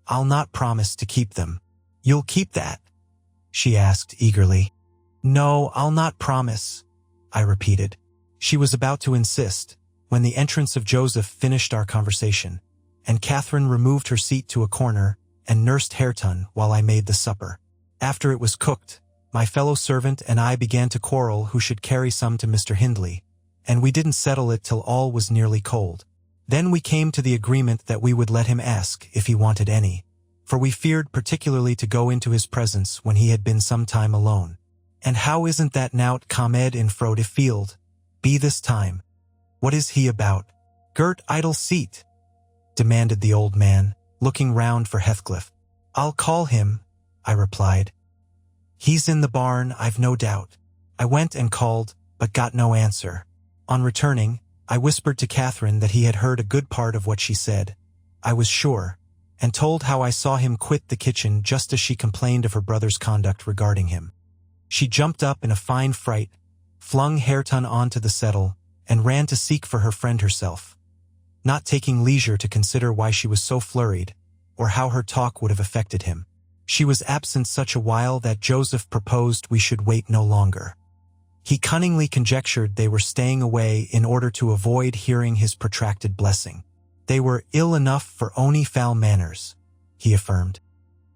I'll not promise to keep them." "You'll keep that?" she asked eagerly. "No, I'll not promise," I repeated. She was about to insist, when the entrance of Joseph finished our conversation, and Catherine removed her seat to a corner and nursed Hareton while I made the supper. After it was cooked, my fellow servant and I began to quarrel who should carry some to Mr. Hindley, and we didn't settle it till all was nearly cold. Then we came to the agreement that we would let him ask if he wanted any, for we feared particularly to go into his presence when he had been some time alone. And how isn't that Nout Comed in Frode Field? Be this time. What is he about? Gert idle seat, demanded the old man, looking round for Heathcliff. I'll call him, I replied. He's in the barn, I've no doubt. I went and called, but got no answer. On returning, I whispered to Catherine that he had heard a good part of what she said. I was sure, and told how I saw him quit the kitchen just as she complained of her brother's conduct regarding him. She jumped up in a fine fright, flung Hareton onto the settle, and ran to seek for her friend herself, not taking leisure to consider why she was so flurried, or how her talk would have affected him. She was absent such a while that Joseph proposed we should wait no longer. He cunningly conjectured they were staying away in order to avoid hearing his protracted blessing. They were ill enough for ony foul manners, he affirmed,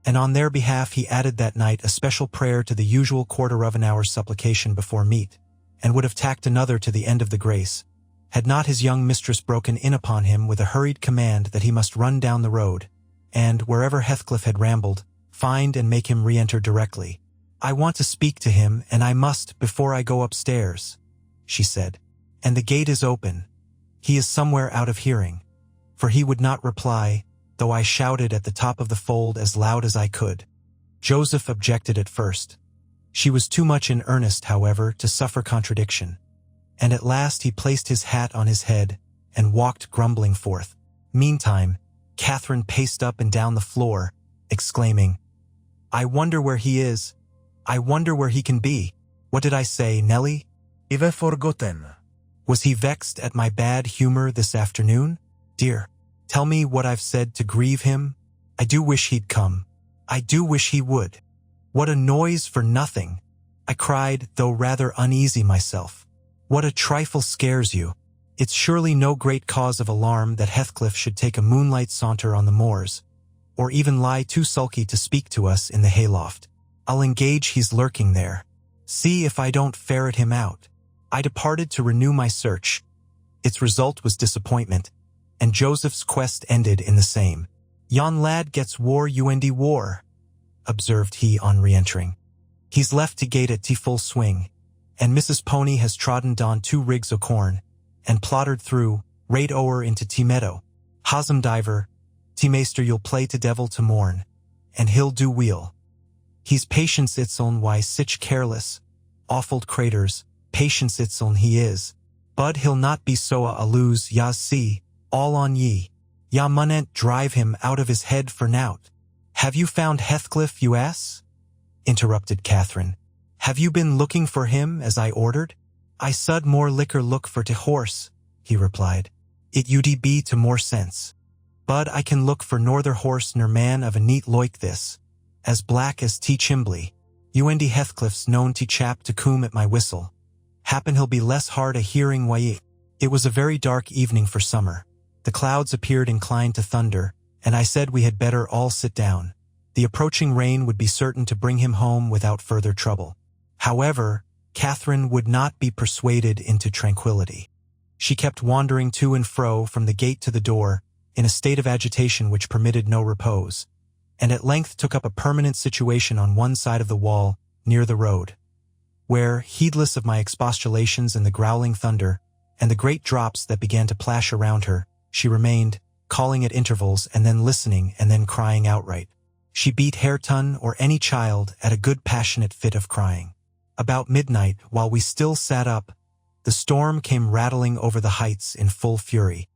and on their behalf he added that night a special prayer to the usual quarter of an hour's supplication before meat, and would have tacked another to the end of the grace, had not his young mistress broken in upon him with a hurried command that he must run down the road, and, wherever Heathcliff had rambled, find and make him re-enter directly. I want to speak to him, and I must before I go upstairs, she said. And the gate is open. He is somewhere out of hearing. For he would not reply, though I shouted at the top of the fold as loud as I could. Joseph objected at first. She was too much in earnest, however, to suffer contradiction, and at last he placed his hat on his head and walked grumbling forth. Meantime, Catherine paced up and down the floor, exclaiming, I wonder where he is. I wonder where he can be. What did I say, Nellie? I've forgotten. Was he vexed at my bad humor this afternoon? Dear, tell me what I've said to grieve him. I do wish he'd come. I do wish he would. What a noise for nothing, I cried, though rather uneasy myself. What a trifle scares you. It's surely no great cause of alarm that Heathcliff should take a moonlight saunter on the moors, or even lie too sulky to speak to us in the hayloft. I'll engage he's lurking there. See if I don't ferret him out. I departed to renew my search. Its result was disappointment, and Joseph's quest ended in the same. Yon lad gets war war, observed he on re-entering. He's left to gate at full swing, and Mrs. Pony has trodden down 2 rigs o' corn, and plottered through, right o'er into meadow. Hosam diver, measter you'll play to devil to morn, and he'll do weel. He's patience itseln why sich careless, awful craters, patience itseln he is. Bud he'll not be so a lose yas see, all on ye. Ya munent drive him out of his head for nout. Have you found Heathcliff, you ass? Interrupted Catherine. Have you been looking for him as I ordered? I sud more liquor look for te horse, he replied. It ud be to more sense. Bud I can look for norther horse nor man of a neat loik this, as black as te chimbly. Und Heathcliff's known te chap to coom at my whistle. Happen he'll be less hard a hearing why. It was a very dark evening for summer. The clouds appeared inclined to thunder, and I said we had better all sit down. The approaching rain would be certain to bring him home without further trouble. However, Catherine would not be persuaded into tranquility. She kept wandering to and fro from the gate to the door, in a state of agitation which permitted no repose, and at length took up a permanent situation on one side of the wall, near the road, where, heedless of my expostulations and the growling thunder, and the great drops that began to plash around her, she remained, calling at intervals and then listening and then crying outright. She beat Hareton or any child at a good passionate fit of crying. About midnight, while we still sat up, the storm came rattling over the heights in full fury.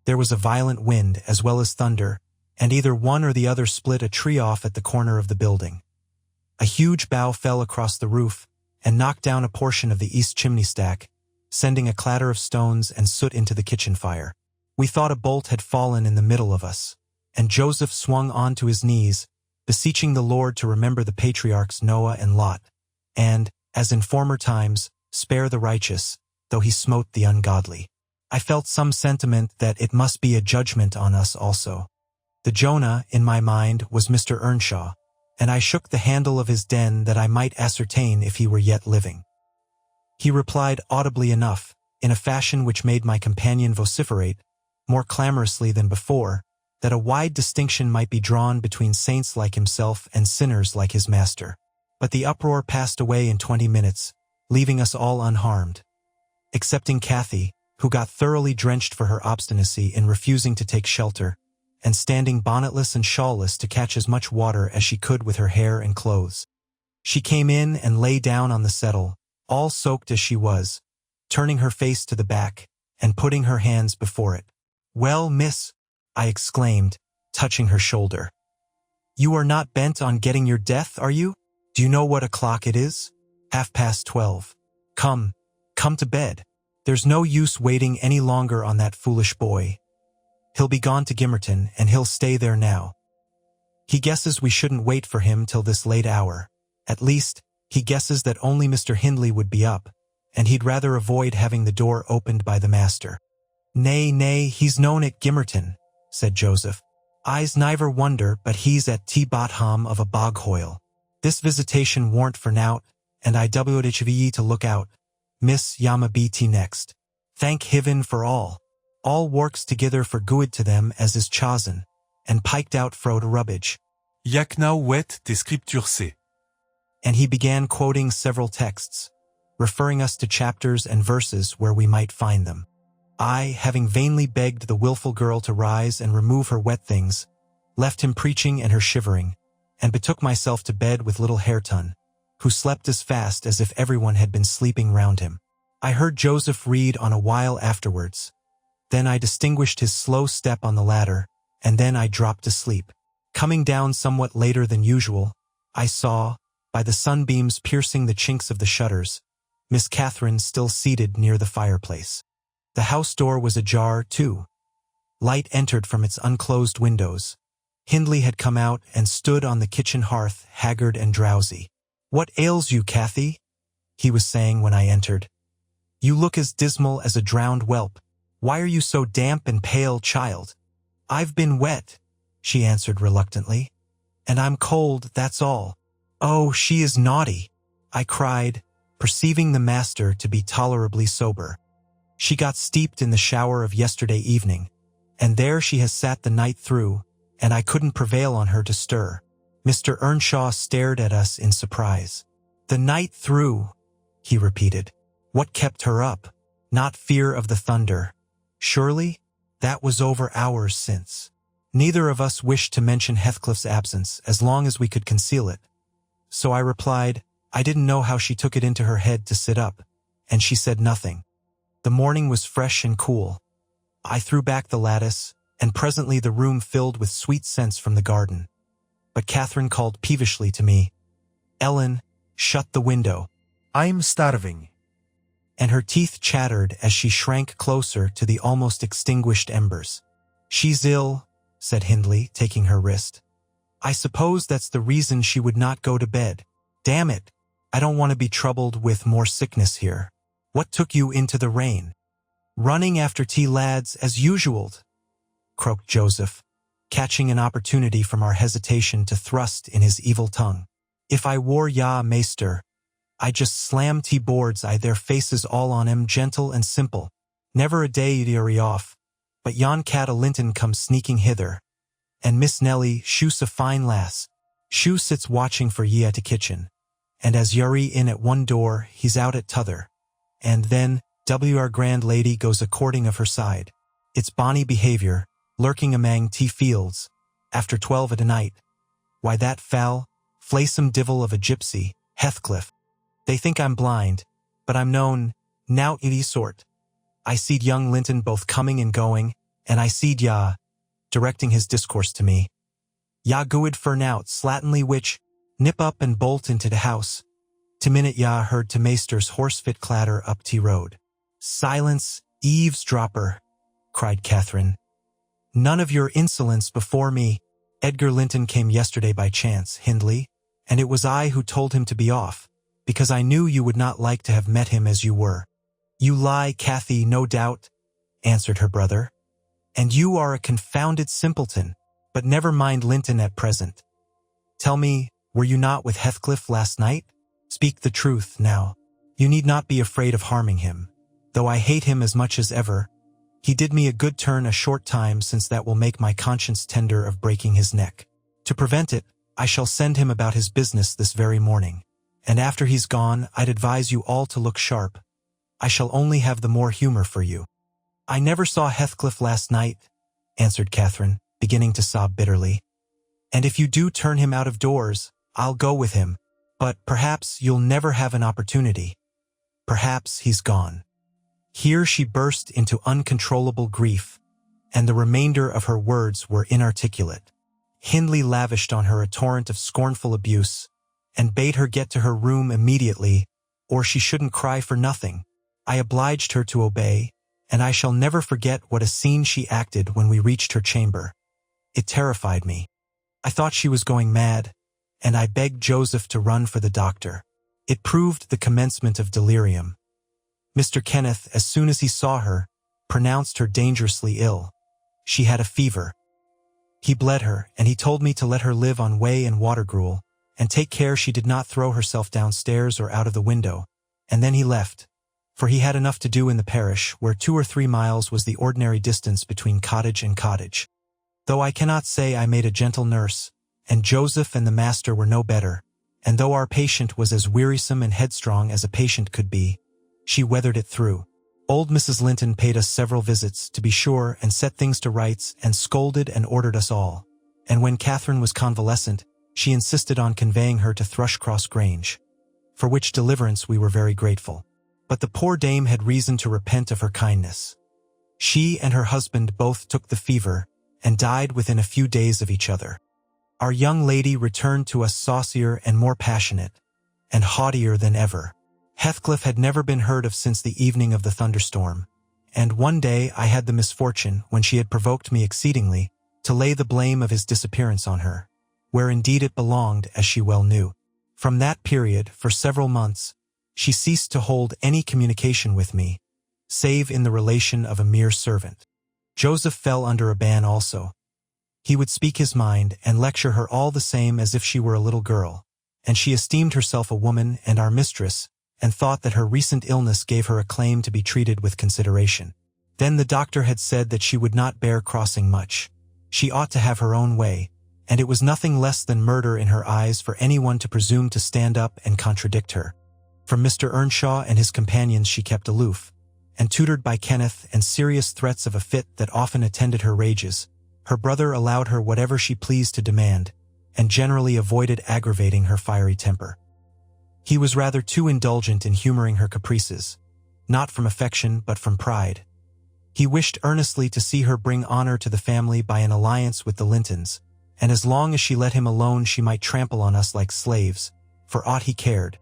There was a violent wind as well as thunder, and either one or the other split a tree off at the corner of the building. A huge bough fell across the roof and knocked down a portion of the east chimney stack, sending a clatter of stones and soot into the kitchen fire. We thought a bolt had fallen in the middle of us, and Joseph swung on to his knees, beseeching the Lord to remember the patriarchs Noah and Lot, and, as in former times, spare the righteous, though he smote the ungodly. I felt some sentiment that it must be a judgment on us also. The Jonah, in my mind, was Mr. Earnshaw, and I shook the handle of his den that I might ascertain if he were yet living. He replied audibly enough, in a fashion which made my companion vociferate, more clamorously than before, that a wide distinction might be drawn between saints like himself and sinners like his master. But the uproar passed away in 20 minutes, leaving us all unharmed, excepting Kathy, who got thoroughly drenched for her obstinacy in refusing to take shelter, and standing bonnetless and shawlless to catch as much water as she could with her hair and clothes. She came in and lay down on the settle, all soaked as she was, turning her face to the back, and putting her hands before it. "Well, miss," I exclaimed, touching her shoulder. "You are not bent on getting your death, are you? Do you know what o'clock it is? 12:30. Come to bed. There's no use waiting any longer on that foolish boy. He'll be gone to Gimmerton, and he'll stay there now. He guesses we shouldn't wait for him till this late hour. At least, he guesses that only Mr. Hindley would be up, and he'd rather avoid having the door opened by the master." Nay, he's known at Gimmerton," said Joseph. "I's niver wonder but he's at T bottom of a bog hoil. This visitation warn't for nowt, and I w'hv to look out. Miss Yama bt next. Thank Heaven for all works together for good to them as is chosen, and piked out fro the rubbage." Jak nou wet de scripture se. And he began quoting several texts, referring us to chapters and verses where we might find them. I, having vainly begged the wilful girl to rise and remove her wet things, left him preaching and her shivering, and betook myself to bed with little Hareton, who slept as fast as if everyone had been sleeping round him. I heard Joseph read on a while afterwards. Then I distinguished his slow step on the ladder, and then I dropped to sleep. Coming down somewhat later than usual, I saw, by the sunbeams piercing the chinks of the shutters, Miss Catherine still seated near the fireplace. The house door was ajar, too. Light entered from its unclosed windows. Hindley had come out and stood on the kitchen hearth, haggard and drowsy. "What ails you, Kathy?" he was saying when I entered. "You look as dismal as a drowned whelp. Why are you so damp and pale, child?" "I've been wet," she answered reluctantly. "And I'm cold, that's all." "Oh, she is naughty," I cried, perceiving the master to be tolerably sober. "She got steeped in the shower of yesterday evening, and there she has sat the night through, and I couldn't prevail on her to stir." Mr. Earnshaw stared at us in surprise. "The night through," he repeated. "What kept her up? Not fear of the thunder. Surely? That was over hours since." Neither of us wished to mention Heathcliff's absence as long as we could conceal it. So I replied, I didn't know how she took it into her head to sit up, and she said nothing. The morning was fresh and cool. I threw back the lattice, and presently the room filled with sweet scents from the garden. But Catherine called peevishly to me, "Ellen, shut the window. I'm starving." And her teeth chattered as she shrank closer to the almost extinguished embers. "She's ill," said Hindley, taking her wrist. "I suppose that's the reason she would not go to bed. Damn it, I don't want to be troubled with more sickness here. What took you into the rain?" "Running after tea lads as usual," croaked Joseph, catching an opportunity from our hesitation to thrust in his evil tongue. "If I wore ya, maester, I just slam tea boards I their faces all on 'em gentle and simple. Never a day you'd off, but yon cat o' Linton comes sneaking hither. And Miss Nellie, shoe's a fine lass. Shoe sits watching for ye at the kitchen, and as you're in at one door, he's out at t'other. And then, our grand lady goes a-courting of her side. It's bonny behaviour, lurking amang tea fields, after 12 at a night. Why that foul, flaysome divil of a gypsy, Heathcliff. They think I'm blind, but I'm known, now any sort. I seed young Linton both coming and going, and I seed ya," directing his discourse to me. "Ya gooid for nout slatternly witch, nip up and bolt into the house. To minute ya heard to maester's horsefit clatter up T road." "Silence, eavesdropper," cried Catherine. "None of your insolence before me. Edgar Linton came yesterday by chance, Hindley, and it was I who told him to be off, because I knew you would not like to have met him as you were. You lie, Cathy, no doubt. answered her brother. And you are a confounded simpleton, but never mind Linton at present. Tell me, were you not with Heathcliff last night? Speak the truth, now. You need not be afraid of harming him. Though I hate him as much as ever, he did me a good turn a short time since that will make my conscience tender of breaking his neck. To prevent it, I shall send him about his business this very morning. And after he's gone, I'd advise you all to look sharp. I shall only have the more humor for you. I never saw Heathcliff last night, answered Catherine, beginning to sob bitterly. And if you do turn him out of doors, I'll go with him, but perhaps you'll never have an opportunity. Perhaps he's gone. Here she burst into uncontrollable grief, and the remainder of her words were inarticulate. Hindley lavished on her a torrent of scornful abuse, and bade her get to her room immediately, or she shouldn't cry for nothing. I obliged her to obey, and I shall never forget what a scene she acted when we reached her chamber. It terrified me. I thought she was going mad, and I begged Joseph to run for the doctor. It proved the commencement of delirium. Mr. Kenneth, as soon as he saw her, pronounced her dangerously ill. She had a fever. He bled her, and he told me to let her live on whey and water gruel, and take care she did not throw herself downstairs or out of the window, and then he left, for he had enough to do in the parish, where 2 or 3 miles was the ordinary distance between cottage and cottage. Though I cannot say I made a gentle nurse, and Joseph and the master were no better, and though our patient was as wearisome and headstrong as a patient could be, she weathered it through. Old Mrs. Linton paid us several visits, to be sure, and set things to rights, and scolded and ordered us all. And when Catherine was convalescent, she insisted on conveying her to Thrushcross Grange, for which deliverance we were very grateful. But the poor dame had reason to repent of her kindness. She and her husband both took the fever, and died within a few days of each other. Our young lady returned to us saucier and more passionate, and haughtier than ever. Heathcliff had never been heard of since the evening of the thunderstorm, and one day I had the misfortune, when she had provoked me exceedingly, to lay the blame of his disappearance on her, where indeed it belonged, as she well knew. From that period, for several months, she ceased to hold any communication with me, save in the relation of a mere servant. Joseph fell under a ban also. He would speak his mind and lecture her all the same as if she were a little girl, and she esteemed herself a woman and our mistress, and thought that her recent illness gave her a claim to be treated with consideration. Then the doctor had said that she would not bear crossing much. She ought to have her own way, and it was nothing less than murder in her eyes for anyone to presume to stand up and contradict her. From Mr. Earnshaw and his companions she kept aloof, and tutored by Kenneth and serious threats of a fit that often attended her rages, her brother allowed her whatever she pleased to demand, and generally avoided aggravating her fiery temper. He was rather too indulgent in humoring her caprices, not from affection but from pride. He wished earnestly to see her bring honor to the family by an alliance with the Lintons, and as long as she let him alone she might trample on us like slaves, for aught he cared.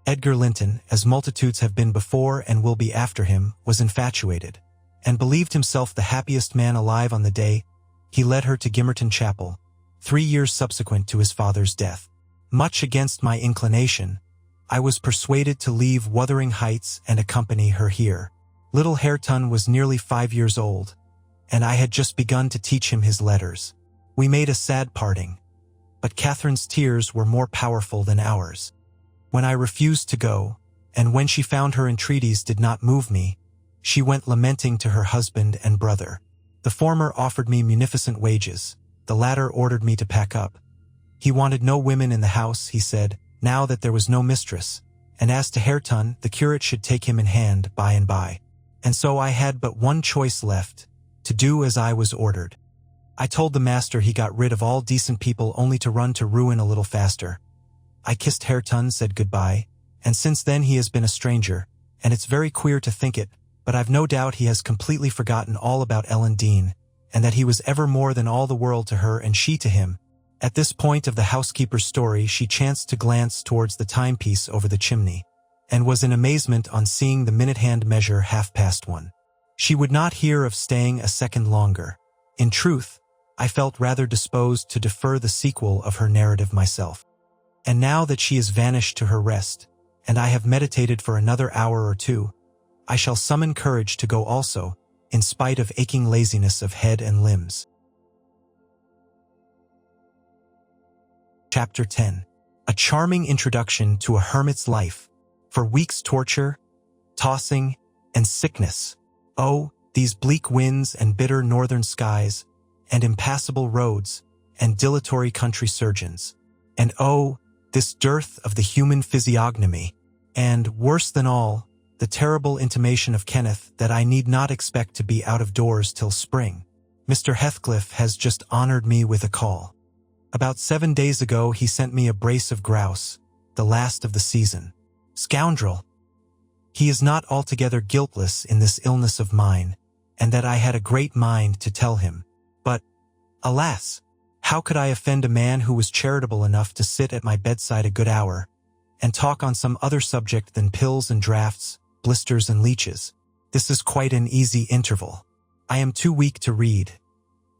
Edgar Linton, as multitudes have been before and will be after him, was infatuated, and believed himself the happiest man alive on the day he led her to Gimmerton Chapel, 3 years subsequent to his father's death. Much against my inclination, I was persuaded to leave Wuthering Heights and accompany her here. Little Hareton was nearly 5 years old, and I had just begun to teach him his letters. We made a sad parting, but Catherine's tears were more powerful than ours. When I refused to go, and when she found her entreaties did not move me, she went lamenting to her husband and brother. The former offered me munificent wages, the latter ordered me to pack up. He wanted no women in the house, he said, now that there was no mistress, and as to Hareton, the curate should take him in hand by and by. And so I had but one choice left, to do as I was ordered. I told the master he got rid of all decent people only to run to ruin a little faster. I kissed Hareton, said goodbye, and since then he has been a stranger, and it's very queer to think it, but I've no doubt he has completely forgotten all about Ellen Dean, and that he was ever more than all the world to her and she to him. At this point of the housekeeper's story she chanced to glance towards the timepiece over the chimney, and was in amazement on seeing the minute-hand measure 1:30. She would not hear of staying a second longer. In truth, I felt rather disposed to defer the sequel of her narrative myself. And now that she is vanished to her rest, and I have meditated for another hour or two, I shall summon courage to go also, in spite of aching laziness of head and limbs. Chapter 10. A charming introduction to a hermit's life, for weeks' torture, tossing, and sickness. Oh, these bleak winds and bitter northern skies, and impassable roads, and dilatory country surgeons. And oh, this dearth of the human physiognomy, and, worse than all, the terrible intimation of Kenneth that I need not expect to be out of doors till spring. Mr. Heathcliff has just honored me with a call. About 7 days ago he sent me a brace of grouse, the last of the season. Scoundrel! He is not altogether guiltless in this illness of mine, and that I had a great mind to tell him. But, alas! How could I offend a man who was charitable enough to sit at my bedside a good hour, and talk on some other subject than pills and draughts, blisters and leeches? This is quite an easy interval. I am too weak to read,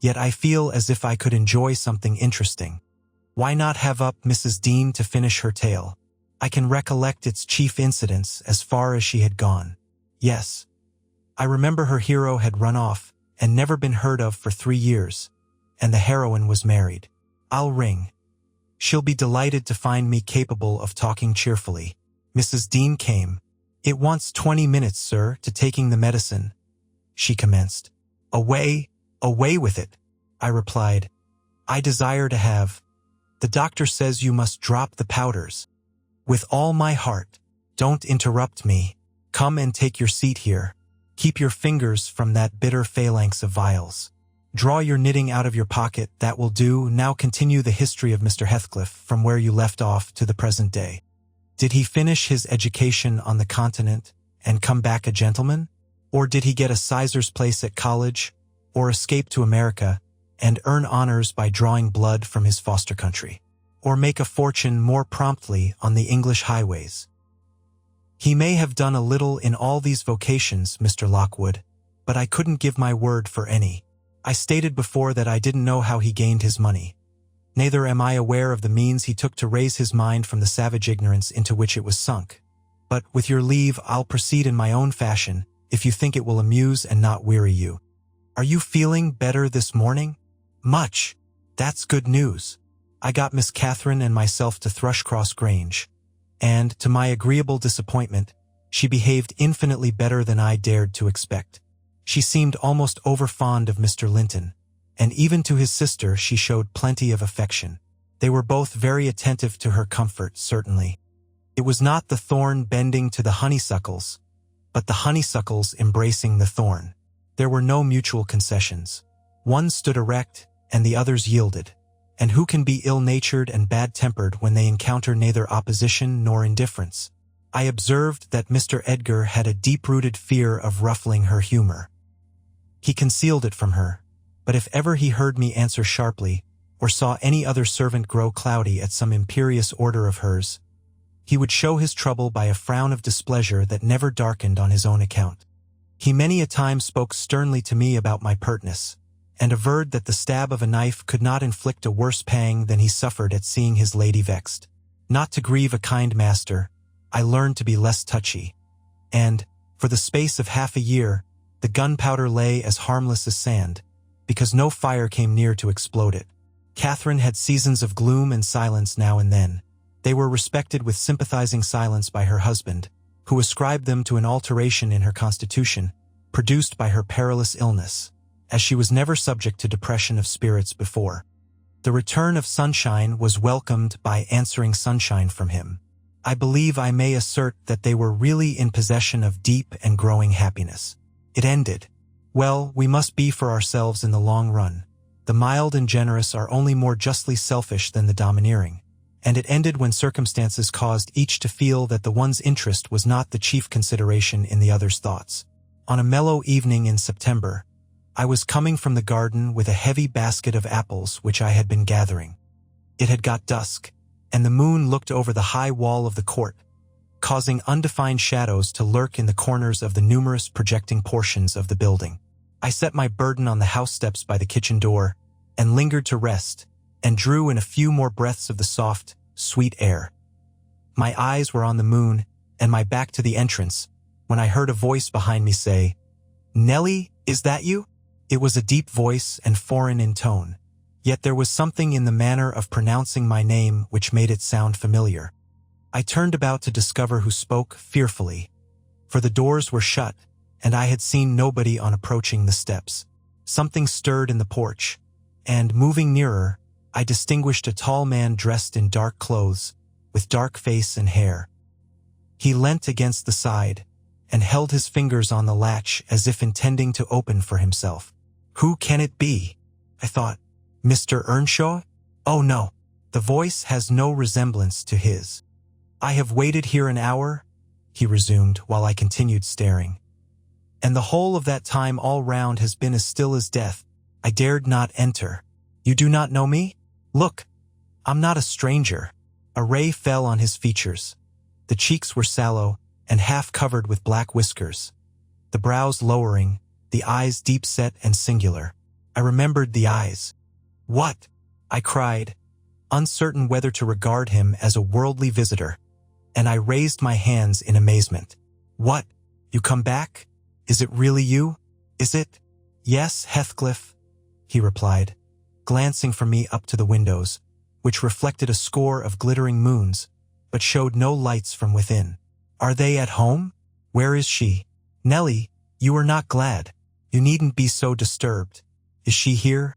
yet I feel as if I could enjoy something interesting. Why not have up Mrs. Dean to finish her tale? I can recollect its chief incidents as far as she had gone. Yes, I remember her hero had run off and never been heard of for 3 years, and the heroine was married. I'll ring. She'll be delighted to find me capable of talking cheerfully. Mrs. Dean came. It wants 20 minutes, sir, to taking the medicine, she commenced. Away, away with it, I replied. I desire to have. The doctor says you must drop the powders. With all my heart. Don't interrupt me. Come and take your seat here. Keep your fingers from that bitter phalanx of vials. Draw your knitting out of your pocket, that will do. Now continue the history of Mr. Heathcliff from where you left off to the present day. Did he finish his education on the continent and come back a gentleman? Or did he get a sizar's place at college, or escape to America and earn honors by drawing blood from his foster country? Or make a fortune more promptly on the English highways? He may have done a little in all these vocations, Mr. Lockwood, but I couldn't give my word for any. I stated before that I didn't know how he gained his money. Neither am I aware of the means he took to raise his mind from the savage ignorance into which it was sunk. But, with your leave, I'll proceed in my own fashion, if you think it will amuse and not weary you. Are you feeling better this morning? Much. That's good news. I got Miss Catherine and myself to Thrushcross Grange, and, to my agreeable disappointment, she behaved infinitely better than I dared to expect. She seemed almost overfond of Mr. Linton, and even to his sister she showed plenty of affection. They were both very attentive to her comfort, certainly. It was not the thorn bending to the honeysuckles, but the honeysuckles embracing the thorn. There were no mutual concessions. One stood erect, and the others yielded. And who can be ill-natured and bad-tempered when they encounter neither opposition nor indifference? I observed that Mr. Edgar had a deep-rooted fear of ruffling her humor. He concealed it from her, but if ever he heard me answer sharply, or saw any other servant grow cloudy at some imperious order of hers, he would show his trouble by a frown of displeasure that never darkened on his own account. He many a time spoke sternly to me about my pertness, and averred that the stab of a knife could not inflict a worse pang than he suffered at seeing his lady vexed. Not to grieve a kind master, I learned to be less touchy, and, for the space of half a year, the gunpowder lay as harmless as sand, because no fire came near to explode it. Catherine had seasons of gloom and silence now and then. They were respected with sympathizing silence by her husband, who ascribed them to an alteration in her constitution, produced by her perilous illness, as she was never subject to depression of spirits before. The return of sunshine was welcomed by answering sunshine from him. I believe I may assert that they were really in possession of deep and growing happiness. It ended. Well, we must be for ourselves in the long run. The mild and generous are only more justly selfish than the domineering. And it ended when circumstances caused each to feel that the one's interest was not the chief consideration in the other's thoughts. On a mellow evening in September, I was coming from the garden with a heavy basket of apples which I had been gathering. It had got dusk, and the moon looked over the high wall of the court, causing undefined shadows to lurk in the corners of the numerous projecting portions of the building. I set my burden on the house steps by the kitchen door, and lingered to rest, and drew in a few more breaths of the soft, sweet air. My eyes were on the moon, and my back to the entrance, when I heard a voice behind me say, Nellie, is that you? It was a deep voice and foreign in tone, yet there was something in the manner of pronouncing my name which made it sound familiar. I turned about to discover who spoke fearfully, for the doors were shut, and I had seen nobody on approaching the steps. Something stirred in the porch, and, moving nearer, I distinguished a tall man dressed in dark clothes, with dark face and hair. He leant against the side, and held his fingers on the latch as if intending to open for himself. Who can it be? I thought. Mr. Earnshaw? Oh no, the voice has no resemblance to his. I have waited here an hour, he resumed while I continued staring. And the whole of that time all round has been as still as death. I dared not enter. You do not know me? Look, I'm not a stranger. A ray fell on his features. The cheeks were sallow and half covered with black whiskers, the brows lowering, the eyes deep-set and singular. I remembered the eyes. What? I cried, uncertain whether to regard him as a worldly visitor, and I raised my hands in amazement. What? You come back? Is it really you? Is it? Yes, Heathcliff, he replied, glancing from me up to the windows, which reflected a score of glittering moons, but showed no lights from within. Are they at home? Where is she? Nellie, you are not glad. You needn't be so disturbed. Is she here?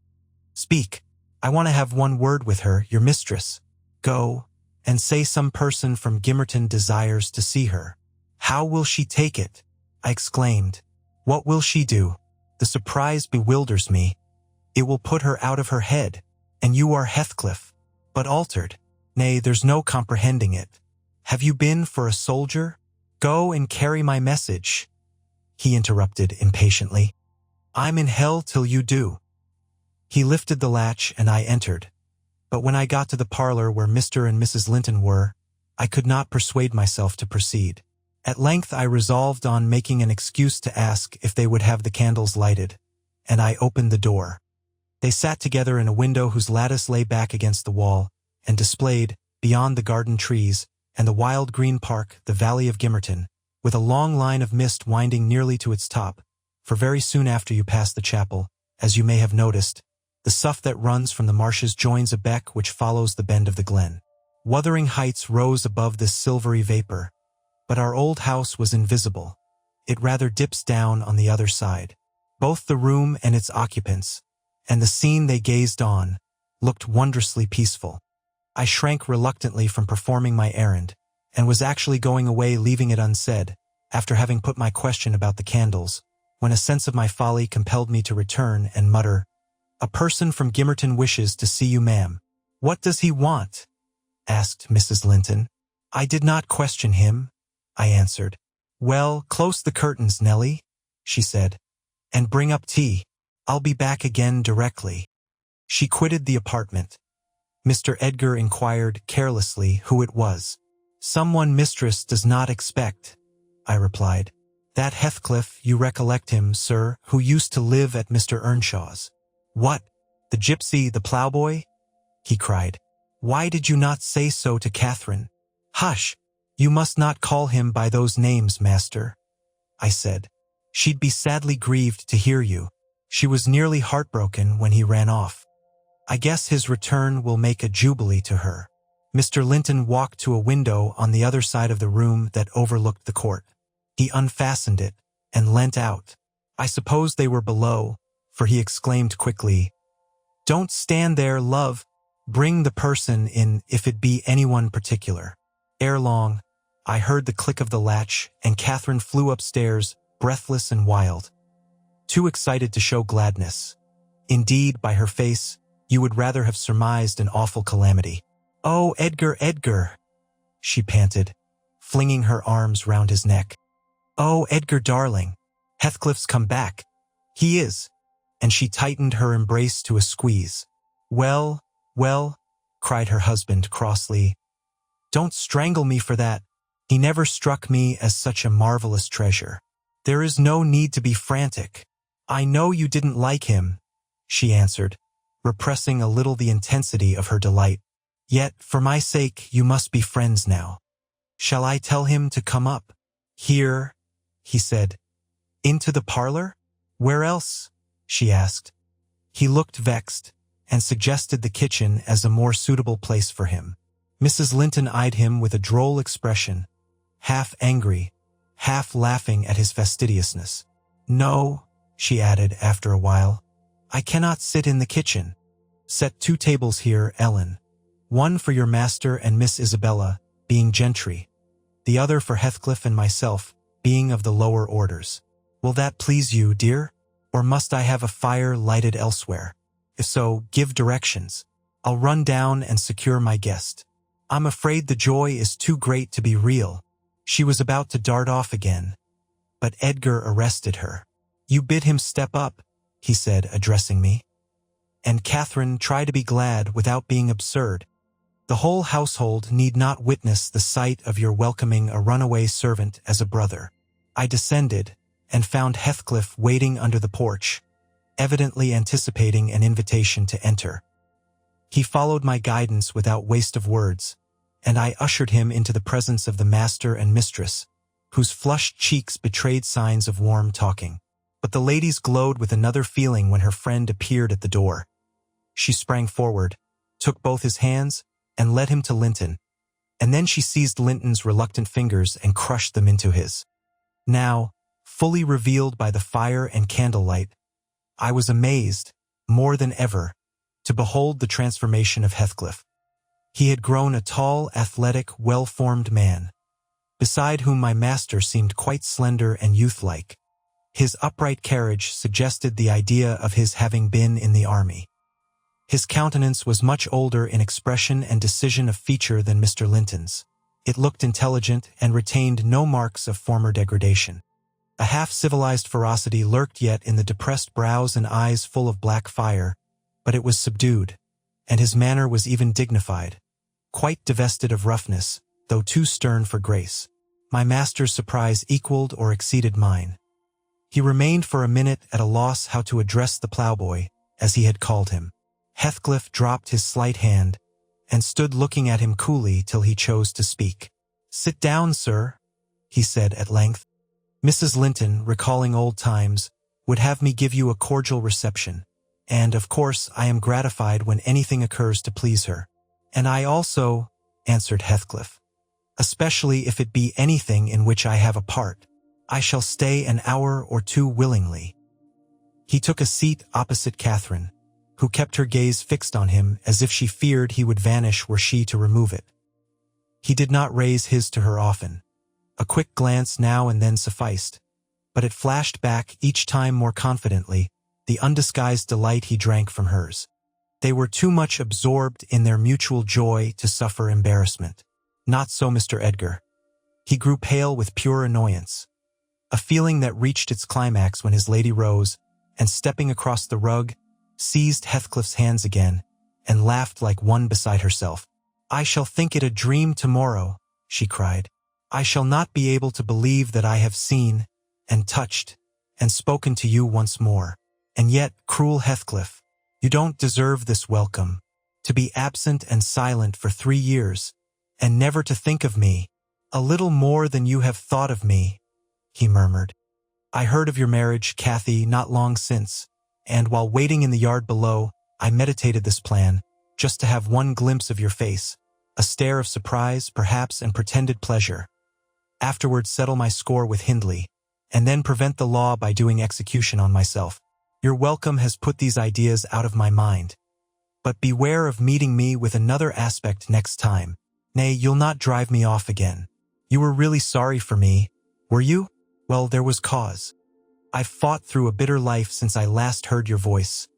Speak. I want to have one word with her, your mistress. Go, and say some person from Gimmerton desires to see her. How will she take it? I exclaimed. What will she do? The surprise bewilders me. It will put her out of her head. And you are Heathcliff, but altered. Nay, there's no comprehending it. Have you been for a soldier? Go and carry my message, he interrupted impatiently. I'm in hell till you do. He lifted the latch and I entered. But when I got to the parlor where Mr. and Mrs. Linton were, I could not persuade myself to proceed. At length I resolved on making an excuse to ask if they would have the candles lighted, and I opened the door. They sat together in a window whose lattice lay back against the wall, and displayed, beyond the garden trees, and the wild green park, the valley of Gimmerton, with a long line of mist winding nearly to its top, for very soon after you pass the chapel, as you may have noticed, the sough that runs from the marshes joins a beck which follows the bend of the glen. Wuthering Heights rose above this silvery vapor, but our old house was invisible. It rather dips down on the other side. Both the room and its occupants, and the scene they gazed on, looked wondrously peaceful. I shrank reluctantly from performing my errand, and was actually going away leaving it unsaid, after having put my question about the candles, when a sense of my folly compelled me to return and mutter, "A person from Gimmerton wishes to see you, ma'am." "What does he want?" asked Mrs. Linton. "I did not question him," I answered. "Well, close the curtains, Nellie," she said, "and bring up tea. I'll be back again directly." She quitted the apartment. Mr. Edgar inquired carelessly who it was. "Someone mistress does not expect," I replied. "That Heathcliff, you recollect him, sir, who used to live at Mr. Earnshaw's." "What? The gypsy, the ploughboy?" he cried. "Why did you not say so to Catherine?" "Hush! You must not call him by those names, master," I said. "She'd be sadly grieved to hear you. She was nearly heartbroken when he ran off. I guess his return will make a jubilee to her." Mr. Linton walked to a window on the other side of the room that overlooked the court. He unfastened it and leant out. I suppose they were below, for he exclaimed quickly, "Don't stand there, love. Bring the person in if it be anyone particular." Ere long, I heard the click of the latch, and Catherine flew upstairs, breathless and wild, too excited to show gladness. Indeed, by her face, you would rather have surmised an awful calamity. "Oh, Edgar, Edgar," she panted, flinging her arms round his neck. "Oh, Edgar, darling, Heathcliff's come back. He is," and she tightened her embrace to a squeeze. "Well, well," cried her husband crossly, "don't strangle me for that. He never struck me as such a marvelous treasure. There is no need to be frantic. I know you didn't like him," she answered, repressing a little the intensity of her delight. "Yet, for my sake, you must be friends now. Shall I tell him to come up?" "Here," he said. "Into the parlor?" "Where else?" she asked. He looked vexed, and suggested the kitchen as a more suitable place for him. Mrs. Linton eyed him with a droll expression, half angry, half laughing at his fastidiousness. "No," she added after a while, "I cannot sit in the kitchen. Set 2 tables here, Ellen. One for your master and Miss Isabella, being gentry, the other for Heathcliff and myself, being of the lower orders. Will that please you, dear? Or must I have a fire lighted elsewhere? If so, give directions. I'll run down and secure my guest. I'm afraid the joy is too great to be real." She was about to dart off again, but Edgar arrested her. "You bid him step up," he said, addressing me. "And Catherine, try to be glad without being absurd. The whole household need not witness the sight of your welcoming a runaway servant as a brother." I descended, and found Heathcliff waiting under the porch, evidently anticipating an invitation to enter. He followed my guidance without waste of words, and I ushered him into the presence of the master and mistress, whose flushed cheeks betrayed signs of warm talking. But the ladies glowed with another feeling when her friend appeared at the door. She sprang forward, took both his hands, and led him to Linton, and then she seized Linton's reluctant fingers and crushed them into his. Now, fully revealed by the fire and candlelight, I was amazed, more than ever, to behold the transformation of Heathcliff. He had grown a tall, athletic, well-formed man, beside whom my master seemed quite slender and youth-like. His upright carriage suggested the idea of his having been in the army. His countenance was much older in expression and decision of feature than Mr. Linton's. It looked intelligent and retained no marks of former degradation. A half-civilized ferocity lurked yet in the depressed brows and eyes full of black fire, but it was subdued, and his manner was even dignified, quite divested of roughness, though too stern for grace. My master's surprise equaled or exceeded mine. He remained for a minute at a loss how to address the ploughboy, as he had called him. Heathcliff dropped his slight hand, and stood looking at him coolly till he chose to speak. "Sit down, sir," he said at length. "Mrs. Linton, recalling old times, would have me give you a cordial reception, and, of course, I am gratified when anything occurs to please her." "And I also," answered Heathcliff, "especially if it be anything in which I have a part. I shall stay an hour or 2 willingly." He took a seat opposite Catherine, who kept her gaze fixed on him as if she feared he would vanish were she to remove it. He did not raise his to her often. A quick glance now and then sufficed, but it flashed back each time more confidently the undisguised delight he drank from hers. They were too much absorbed in their mutual joy to suffer embarrassment. Not so Mr. Edgar. He grew pale with pure annoyance, a feeling that reached its climax when his lady rose, and stepping across the rug, seized Heathcliff's hands again, and laughed like one beside herself. "I shall think it a dream tomorrow," she cried. "I shall not be able to believe that I have seen, and touched, and spoken to you once more. And yet, cruel Heathcliff, you don't deserve this welcome. To be absent and silent for 3 years, and never to think of me, a little more than you have thought of me," he murmured. "I heard of your marriage, Cathy, not long since, and while waiting in the yard below, I meditated this plan, just to have one glimpse of your face, a stare of surprise, perhaps, and pretended pleasure. Afterwards settle my score with Hindley, and then prevent the law by doing execution on myself. Your welcome has put these ideas out of my mind. But beware of meeting me with another aspect next time. Nay, you'll not drive me off again. You were really sorry for me, were you? Well, there was cause. I've fought through a bitter life since I last heard your voice,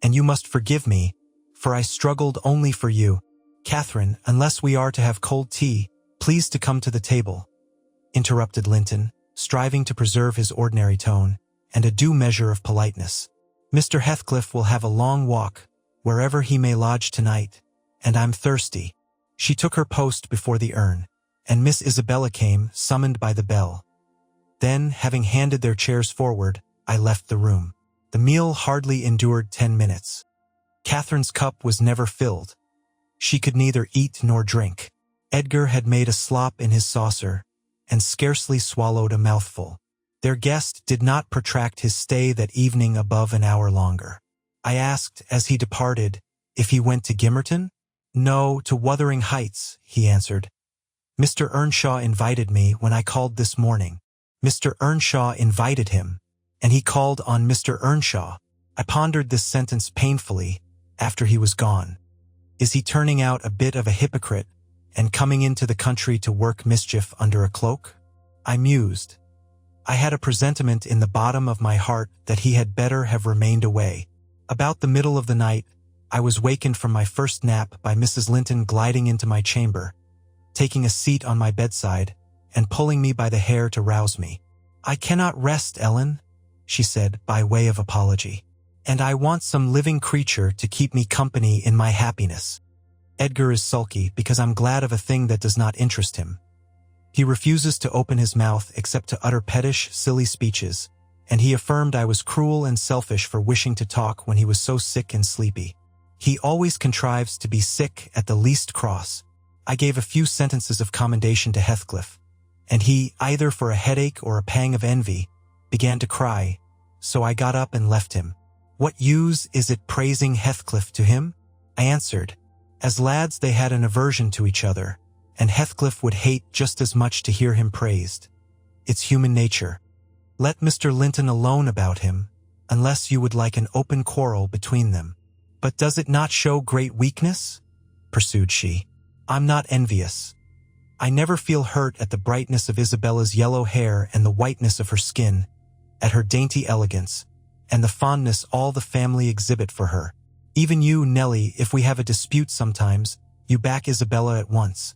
and you must forgive me, for I struggled only for you. Catherine, unless we are to have cold tea, please to come to the table," interrupted Linton, striving to preserve his ordinary tone, and a due measure of politeness. "Mr. Heathcliff will have a long walk, wherever he may lodge tonight, and I'm thirsty." She took her post before the urn, and Miss Isabella came, summoned by the bell. Then, having handed their chairs forward, I left the room. The meal hardly endured 10 minutes. Catherine's cup was never filled. She could neither eat nor drink. Edgar had made a slop in his saucer, and scarcely swallowed a mouthful. Their guest did not protract his stay that evening above an hour longer. I asked, as he departed, if he went to Gimmerton? No, to Wuthering Heights, he answered. Mr. Earnshaw invited me when I called this morning. Mr. Earnshaw invited him, and he called on Mr. Earnshaw. I pondered this sentence painfully after he was gone. Is he turning out a bit of a hypocrite and coming into the country to work mischief under a cloak? I mused. I had a presentiment in the bottom of my heart that he had better have remained away. About the middle of the night, I was wakened from my first nap by Mrs. Linton gliding into my chamber, taking a seat on my bedside, and pulling me by the hair to rouse me. "I cannot rest, Ellen," she said by way of apology, "and I want some living creature to keep me company in my happiness. Edgar is sulky because I'm glad of a thing that does not interest him. He refuses to open his mouth except to utter pettish, silly speeches, and he affirmed I was cruel and selfish for wishing to talk when he was so sick and sleepy. He always contrives to be sick at the least cross. I gave a few sentences of commendation to Heathcliff, and he, either for a headache or a pang of envy, began to cry, so I got up and left him. What use is it praising Heathcliff to him? I answered. As lads they had an aversion to each other, and Heathcliff would hate just as much to hear him praised. It's human nature. Let Mr. Linton alone about him, unless you would like an open quarrel between them. But does it not show great weakness? Pursued she. I'm not envious. I never feel hurt at the brightness of Isabella's yellow hair and the whiteness of her skin, at her dainty elegance, and the fondness all the family exhibit for her. Even you, Nellie, if we have a dispute sometimes, you back Isabella at once,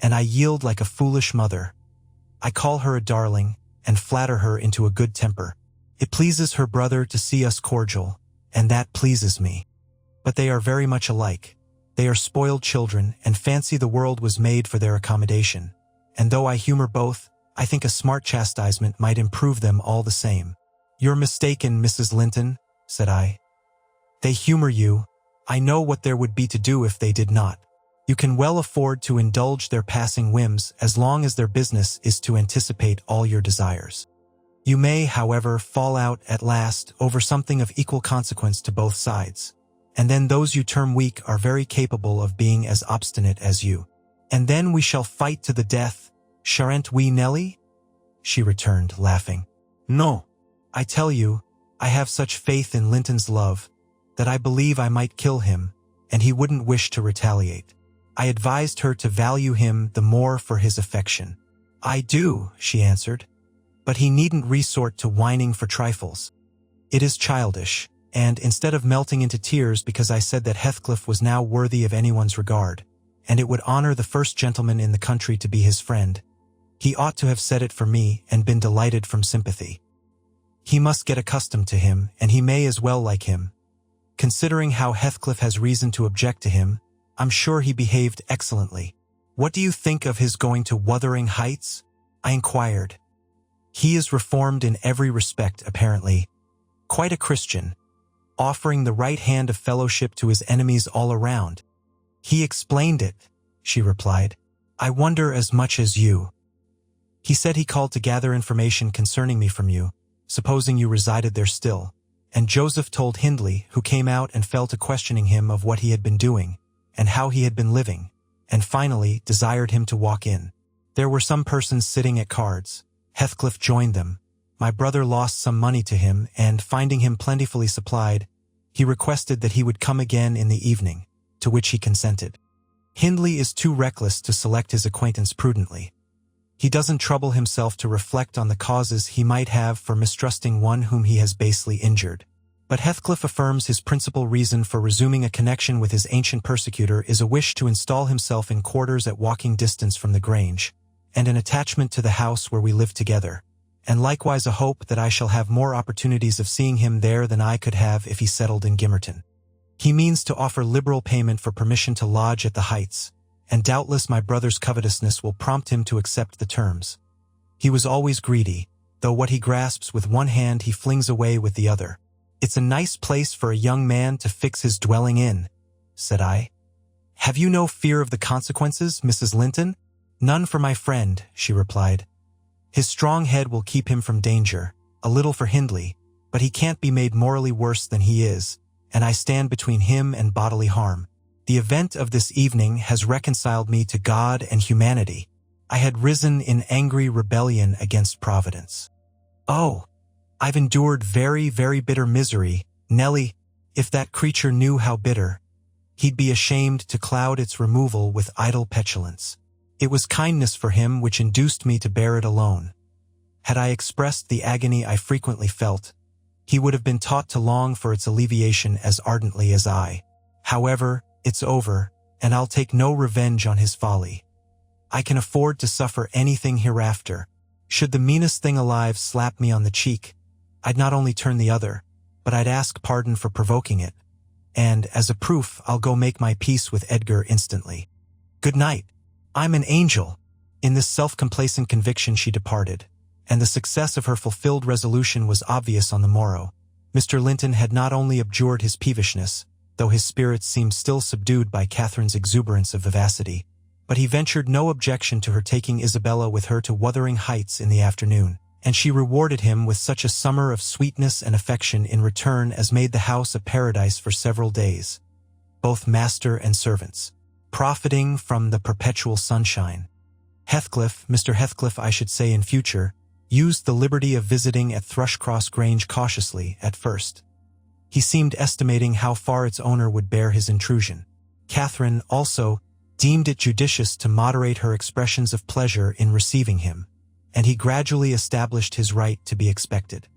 and I yield like a foolish mother. I call her a darling, and flatter her into a good temper. It pleases her brother to see us cordial, and that pleases me. But they are very much alike. They are spoiled children, and fancy the world was made for their accommodation. And though I humor both, I think a smart chastisement might improve them all the same. You're mistaken, Mrs. Linton, said I. They humor you. I know what there would be to do if they did not. You can well afford to indulge their passing whims as long as their business is to anticipate all your desires. You may, however, fall out at last over something of equal consequence to both sides, and then those you term weak are very capable of being as obstinate as you. And then we shall fight to the death, shan't we, Nellie? She returned, laughing. No. I tell you, I have such faith in Linton's love that I believe I might kill him, and he wouldn't wish to retaliate. I advised her to value him the more for his affection. I do, she answered, but he needn't resort to whining for trifles. It is childish, and instead of melting into tears because I said that Heathcliff was now worthy of anyone's regard, and it would honor the first gentleman in the country to be his friend, he ought to have said it for me and been delighted from sympathy. He must get accustomed to him, and he may as well like him. Considering how Heathcliff has reason to object to him, I'm sure he behaved excellently. What do you think of his going to Wuthering Heights? I inquired. He is reformed in every respect, apparently. Quite a Christian, offering the right hand of fellowship to his enemies all around. He explained it, she replied. I wonder as much as you. He said he called to gather information concerning me from you, supposing you resided there still, and Joseph told Hindley, who came out and fell to questioning him of what he had been doing, and how he had been living, and finally desired him to walk in. There were some persons sitting at cards. Heathcliff joined them. My brother lost some money to him, and, finding him plentifully supplied, he requested that he would come again in the evening, to which he consented. Hindley is too reckless to select his acquaintance prudently. He doesn't trouble himself to reflect on the causes he might have for mistrusting one whom he has basely injured. But Heathcliff affirms his principal reason for resuming a connection with his ancient persecutor is a wish to install himself in quarters at walking distance from the Grange, and an attachment to the house where we live together, and likewise a hope that I shall have more opportunities of seeing him there than I could have if he settled in Gimmerton. He means to offer liberal payment for permission to lodge at the Heights, and doubtless my brother's covetousness will prompt him to accept the terms. He was always greedy, though what he grasps with one hand he flings away with the other. It's a nice place for a young man to fix his dwelling in, said I. Have you no fear of the consequences, Mrs. Linton? None for my friend, she replied. His strong head will keep him from danger, a little for Hindley, but he can't be made morally worse than he is, and I stand between him and bodily harm. The event of this evening has reconciled me to God and humanity. I had risen in angry rebellion against Providence. Oh, I've endured very, very bitter misery, Nellie. If that creature knew how bitter, he'd be ashamed to cloud its removal with idle petulance. It was kindness for him which induced me to bear it alone. Had I expressed the agony I frequently felt, he would have been taught to long for its alleviation as ardently as I. However, it's over, and I'll take no revenge on his folly. I can afford to suffer anything hereafter. Should the meanest thing alive slap me on the cheek, I'd not only turn the other, but I'd ask pardon for provoking it. And, as a proof, I'll go make my peace with Edgar instantly. Good night. I'm an angel. In this self-complacent conviction she departed, and the success of her fulfilled resolution was obvious on the morrow. Mr. Linton had not only abjured his peevishness, though his spirits seemed still subdued by Catherine's exuberance of vivacity, but he ventured no objection to her taking Isabella with her to Wuthering Heights in the afternoon, and she rewarded him with such a summer of sweetness and affection in return as made the house a paradise for several days, both master and servants, profiting from the perpetual sunshine. Heathcliff, Mr. Heathcliff I should say in future, used the liberty of visiting at Thrushcross Grange cautiously at first. He seemed estimating how far its owner would bear his intrusion. Catherine, also, deemed it judicious to moderate her expressions of pleasure in receiving him, and he gradually established his right to be expected.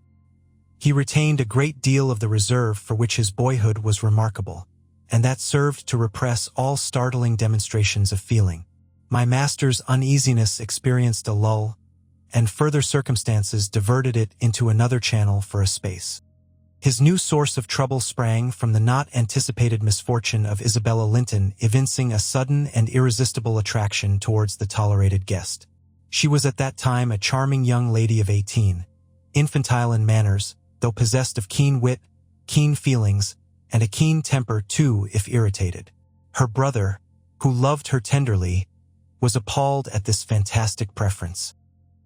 He retained a great deal of the reserve for which his boyhood was remarkable, and that served to repress all startling demonstrations of feeling. My master's uneasiness experienced a lull, and further circumstances diverted it into another channel for a space. His new source of trouble sprang from the not anticipated misfortune of Isabella Linton evincing a sudden and irresistible attraction towards the tolerated guest. She was at that time a charming young lady of 18, infantile in manners, though possessed of keen wit, keen feelings, and a keen temper too if irritated. Her brother, who loved her tenderly, was appalled at this fantastic preference.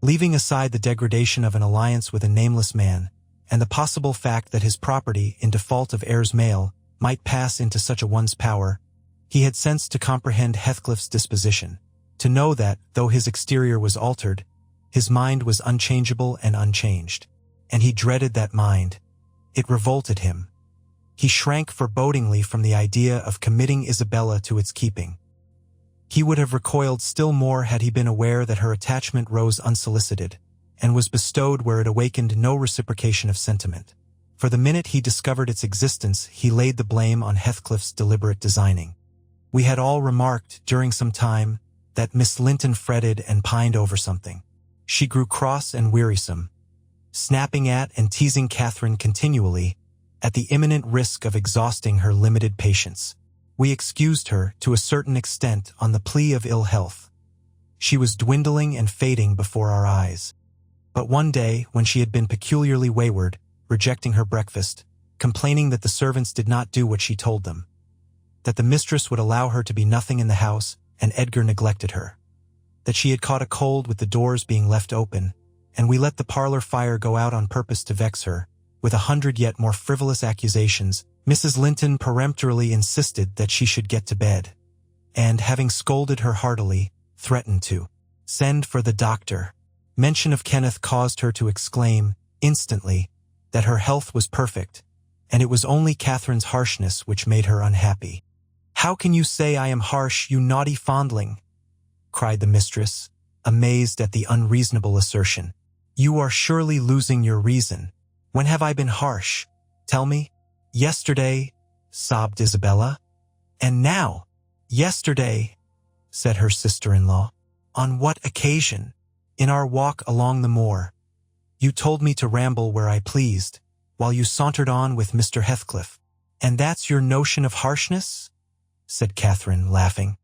Leaving aside the degradation of an alliance with a nameless man, and the possible fact that his property, in default of heirs male, might pass into such a one's power, he had sense to comprehend Heathcliff's disposition, to know that, though his exterior was altered, his mind was unchangeable and unchanged. And he dreaded that mind. It revolted him. He shrank forebodingly from the idea of committing Isabella to its keeping. He would have recoiled still more had he been aware that her attachment rose unsolicited, and was bestowed where it awakened no reciprocation of sentiment. For the minute he discovered its existence, he laid the blame on Heathcliff's deliberate designing. We had all remarked, during some time, that Miss Linton fretted and pined over something. She grew cross and wearisome, snapping at and teasing Catherine continually, at the imminent risk of exhausting her limited patience. We excused her, to a certain extent, on the plea of ill health. She was dwindling and fading before our eyes. But one day, when she had been peculiarly wayward, rejecting her breakfast, complaining that the servants did not do what she told them, that the mistress would allow her to be nothing in the house, and Edgar neglected her, that she had caught a cold with the doors being left open, and we let the parlor fire go out on purpose to vex her, with 100 yet more frivolous accusations, Mrs. Linton peremptorily insisted that she should get to bed, and, having scolded her heartily, threatened to send for the doctor. Mention of Kenneth caused her to exclaim, instantly, that her health was perfect, and it was only Catherine's harshness which made her unhappy. "How can you say I am harsh, you naughty fondling?" cried the mistress, amazed at the unreasonable assertion. "You are surely losing your reason. When have I been harsh? Tell me." "Yesterday," sobbed Isabella. "And now?" "Yesterday," said her sister-in-law. "On what occasion?" "In our walk along the moor. You told me to ramble where I pleased, while you sauntered on with Mr. Heathcliff." "And that's your notion of harshness?" said Catherine, laughing.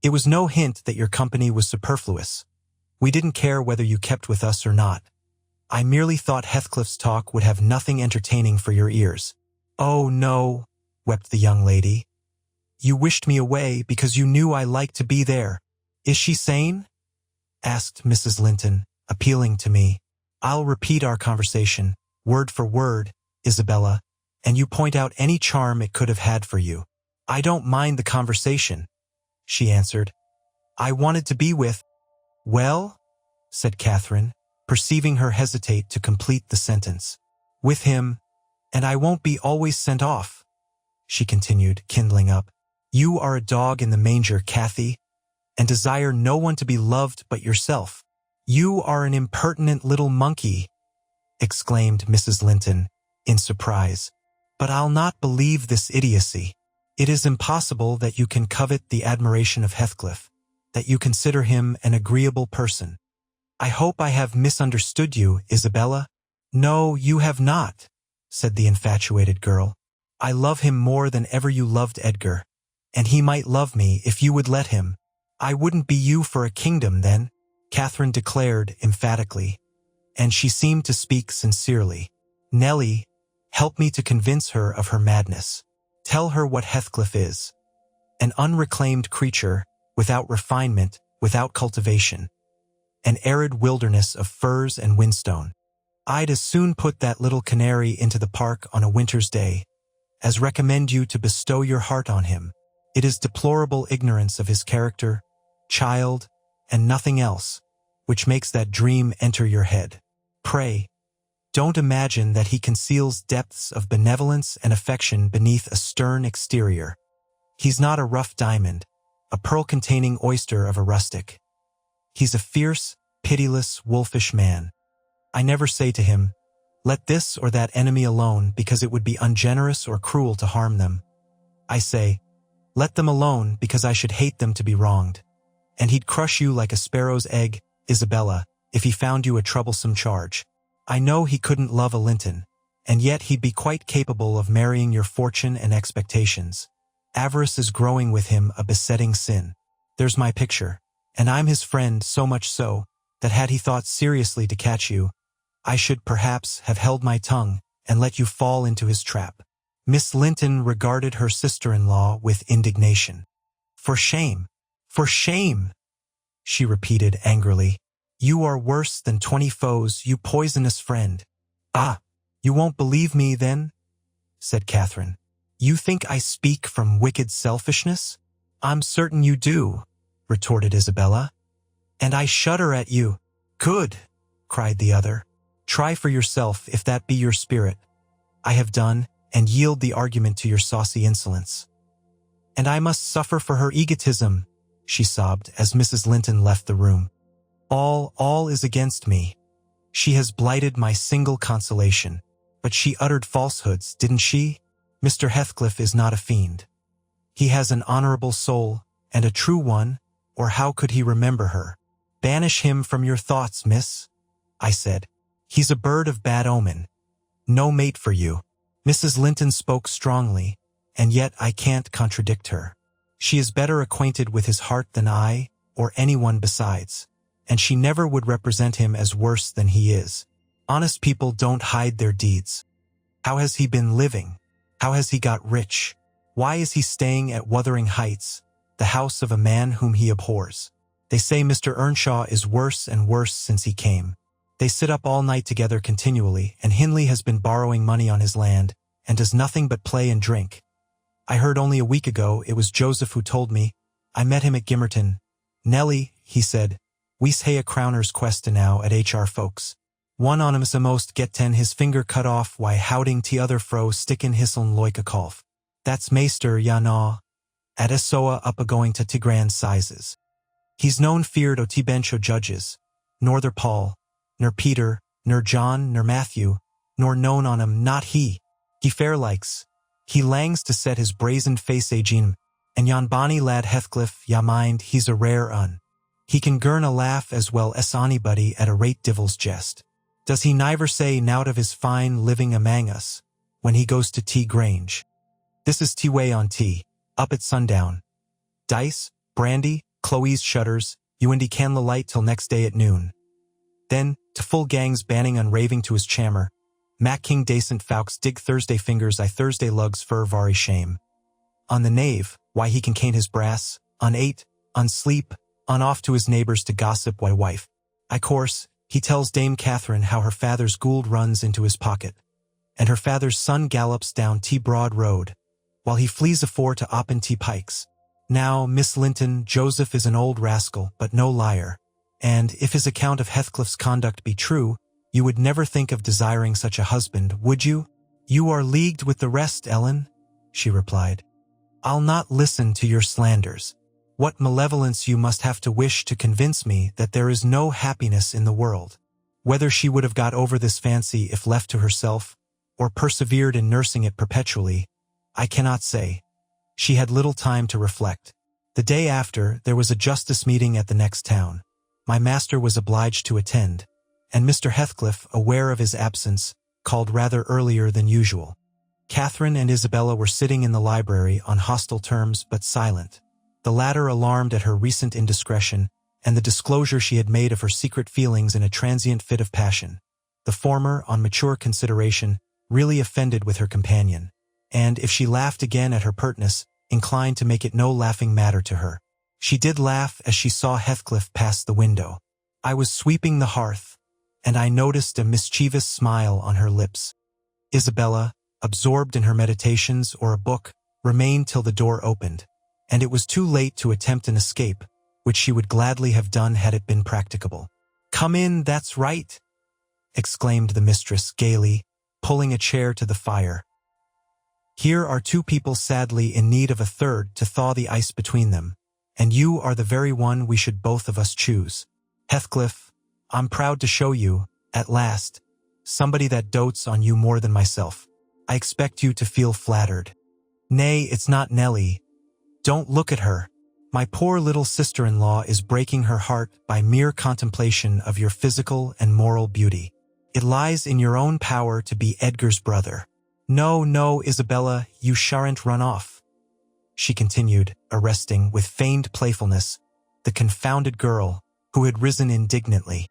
"It was no hint that your company was superfluous. We didn't care whether you kept with us or not. I merely thought Heathcliff's talk would have nothing entertaining for your ears." "Oh, no," wept the young lady. "You wished me away because you knew I liked to be there." "Is she sane?" asked Mrs. Linton, appealing to me. I'll repeat our conversation, word for word, Isabella, and you point out any charm it could have had for you. I don't mind the conversation, she answered. I wanted to be with— Well, said Catherine, perceiving her hesitate to complete the sentence. With him, and I won't be always sent off, she continued, kindling up. You are a dog in the manger, Cathy, and desire no one to be loved but yourself. You are an impertinent little monkey, exclaimed Mrs. Linton, in surprise. But I'll not believe this idiocy. It is impossible that you can covet the admiration of Heathcliff, that you consider him an agreeable person. I hope I have misunderstood you, Isabella. No, you have not, said the infatuated girl. I love him more than ever you loved Edgar, and he might love me if you would let him. I wouldn't be you for a kingdom, then, Catherine declared emphatically, and she seemed to speak sincerely. Nellie, help me to convince her of her madness. Tell her what Heathcliff is. An unreclaimed creature, without refinement, without cultivation. An arid wilderness of firs and whinstone. I'd as soon put that little canary into the park on a winter's day, as recommend you to bestow your heart on him. It is deplorable ignorance of his character, child, and nothing else, which makes that dream enter your head. Pray, don't imagine that he conceals depths of benevolence and affection beneath a stern exterior. He's not a rough diamond, a pearl-containing oyster of a rustic. He's a fierce, pitiless, wolfish man. I never say to him, let this or that enemy alone because it would be ungenerous or cruel to harm them. I say, let them alone because I should hate them to be wronged. And he'd crush you like a sparrow's egg, Isabella, if he found you a troublesome charge. I know he couldn't love a Linton, and yet he'd be quite capable of marrying your fortune and expectations. Avarice is growing with him a besetting sin. There's my picture, and I'm his friend, so much so, that had he thought seriously to catch you, I should perhaps have held my tongue and let you fall into his trap. Miss Linton regarded her sister-in-law with indignation. For shame! For shame! She repeated angrily. You are worse than 20 foes, you poisonous friend. Ah, you won't believe me, then? Said Catherine. You think I speak from wicked selfishness? I'm certain you do, retorted Isabella. And I shudder at you. Good, cried the other. Try for yourself, if that be your spirit. I have done, and yield the argument to your saucy insolence. And I must suffer for her egotism, she sobbed as Mrs. Linton left the room. All is against me. She has blighted my single consolation. But she uttered falsehoods, didn't she? Mr. Heathcliff is not a fiend. He has an honorable soul, and a true one, or how could he remember her? Banish him from your thoughts, miss, I said. He's a bird of bad omen. No mate for you. Mrs. Linton spoke strongly, and yet I can't contradict her. She is better acquainted with his heart than I, or anyone besides, and she never would represent him as worse than he is. Honest people don't hide their deeds. How has he been living? How has he got rich? Why is he staying at Wuthering Heights, the house of a man whom he abhors? They say Mr. Earnshaw is worse and worse since he came. They sit up all night together continually, and Hindley has been borrowing money on his land, and does nothing but play and drink. I heard only a week ago, it was Joseph who told me. I met him at Gimmerton. Nellie, he said, we's hae a crowner's quest now at H.R. folks. One on 'em's a'most getten his finger cut off why howding t'other fro stickin' hisseln loike a calf. That's Meester, ya naw, at Essoa up a-going to Tigran sizes. He's known feared o' T-bench o' judges, norther Paul, nor Peter, nor John, nor Matthew, nor known on 'em, not he. He fair likes. He langs to set his brazen face agin, and yon bonny lad Heathcliff, ya mind, he's a rare un. He can girn a laugh as well as onybody at a rate divil's jest. Does he niver say nowt of his fine living amang us, when he goes to T Grange? This is T-way on tea, up at sundown. Dice, brandy, Chloe's shutters, you and he can the light till next day at noon. Then, to full gangs banning on raving to his chammer, Mac King Dacent Fowks dig Thursday fingers I Thursday lugs fur vari shame. On the knave, why he can cane his brass, on 8, on sleep, on off to his neighbors to gossip why wife. I course, He tells Dame Catherine how her father's gould runs into his pocket, and her father's son gallops down T Broad Road, while he flees afore to Oppen T Pikes. Now, Miss Linton, Joseph is an old rascal, but no liar, and if his account of Heathcliff's conduct be true, you would never think of desiring such a husband, would you? You are leagued with the rest, Ellen, she replied. I'll not listen to your slanders. What malevolence you must have to wish to convince me that there is no happiness in the world. Whether she would have got over this fancy if left to herself, or persevered in nursing it perpetually, I cannot say. She had little time to reflect. The day after, there was a justice meeting at the next town. My master was obliged to attend, and Mr. Heathcliff, aware of his absence, called rather earlier than usual. Catherine and Isabella were sitting in the library on hostile terms but silent, the latter alarmed at her recent indiscretion and the disclosure she had made of her secret feelings in a transient fit of passion. The former, on mature consideration, really offended with her companion, and, if she laughed again at her pertness, inclined to make it no laughing matter to her. She did laugh as she saw Heathcliff pass the window. I was sweeping the hearth, and I noticed a mischievous smile on her lips. Isabella, absorbed in her meditations or a book, remained till the door opened, and it was too late to attempt an escape, which she would gladly have done had it been practicable. "Come in, that's right," exclaimed the mistress gaily, pulling a chair to the fire. "Here are two people sadly in need of a third to thaw the ice between them, and you are the very one we should both of us choose. Heathcliff, I'm proud to show you, at last, somebody that dotes on you more than myself. I expect you to feel flattered. Nay, it's not Nellie. Don't look at her. My poor little sister-in-law is breaking her heart by mere contemplation of your physical and moral beauty. It lies in your own power to be Edgar's brother. No, no, Isabella, you shan't run off," she continued, arresting, with feigned playfulness, the confounded girl, who had risen indignantly.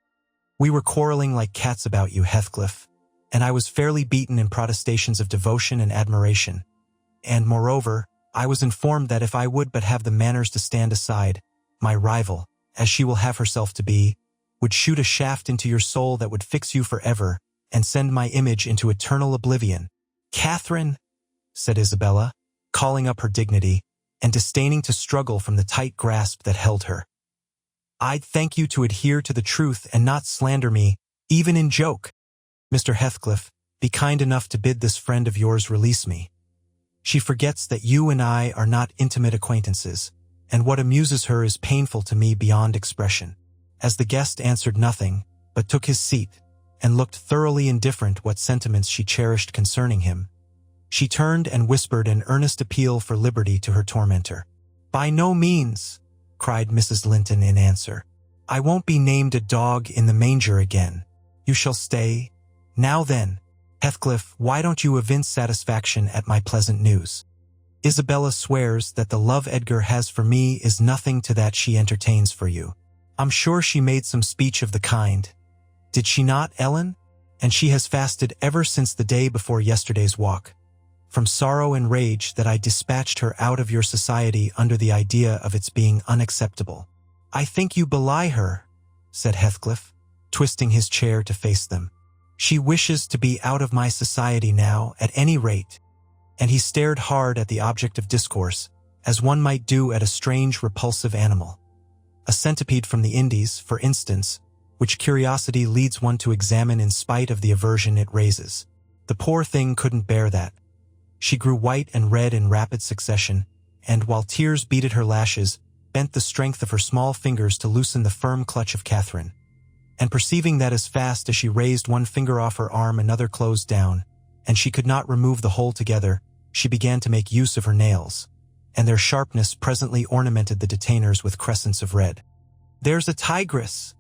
"We were quarreling like cats about you, Heathcliff, and I was fairly beaten in protestations of devotion and admiration. And, moreover, I was informed that if I would but have the manners to stand aside, my rival, as she will have herself to be, would shoot a shaft into your soul that would fix you forever and send my image into eternal oblivion." "Catherine," said Isabella, calling up her dignity, and disdaining to struggle from the tight grasp that held her, "I'd thank you to adhere to the truth and not slander me, even in joke. Mr. Heathcliff, be kind enough to bid this friend of yours release me. She forgets that you and I are not intimate acquaintances, and what amuses her is painful to me beyond expression." As the guest answered nothing, but took his seat, and looked thoroughly indifferent what sentiments she cherished concerning him, she turned and whispered an earnest appeal for liberty to her tormentor. "By no means," cried Mrs. Linton in answer. "I won't be named a dog in the manger again. You shall stay. Now then, Heathcliff, why don't you evince satisfaction at my pleasant news? Isabella swears that the love Edgar has for me is nothing to that she entertains for you. I'm sure she made some speech of the kind. Did she not, Ellen? And she has fasted ever since the day before yesterday's walk, from sorrow and rage that I dispatched her out of your society under the idea of its being unacceptable." "I think you belie her," said Heathcliff, twisting his chair to face them. "She wishes to be out of my society now, at any rate," and he stared hard at the object of discourse, as one might do at a strange, repulsive animal. A centipede from the Indies, for instance, which curiosity leads one to examine in spite of the aversion it raises. The poor thing couldn't bear that. She grew white and red in rapid succession, and, while tears beaded her lashes, bent the strength of her small fingers to loosen the firm clutch of Catherine. And perceiving that as fast as she raised one finger off her arm another closed down, and she could not remove the whole together, she began to make use of her nails, and their sharpness presently ornamented the detainers with crescents of red. "There's a tigress!"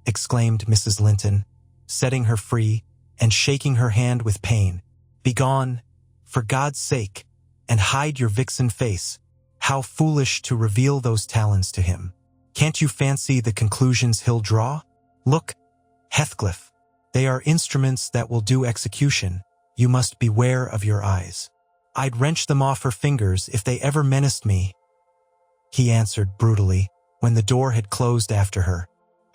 exclaimed Mrs. Linton, setting her free and shaking her hand with pain. "Begone, for God's sake, and hide your vixen face. How foolish to reveal those talons to him. Can't you fancy the conclusions he'll draw? Look, Heathcliff, they are instruments that will do execution. You must beware of your eyes. I'd wrench them off her fingers if they ever menaced me," he answered brutally, when the door had closed after her.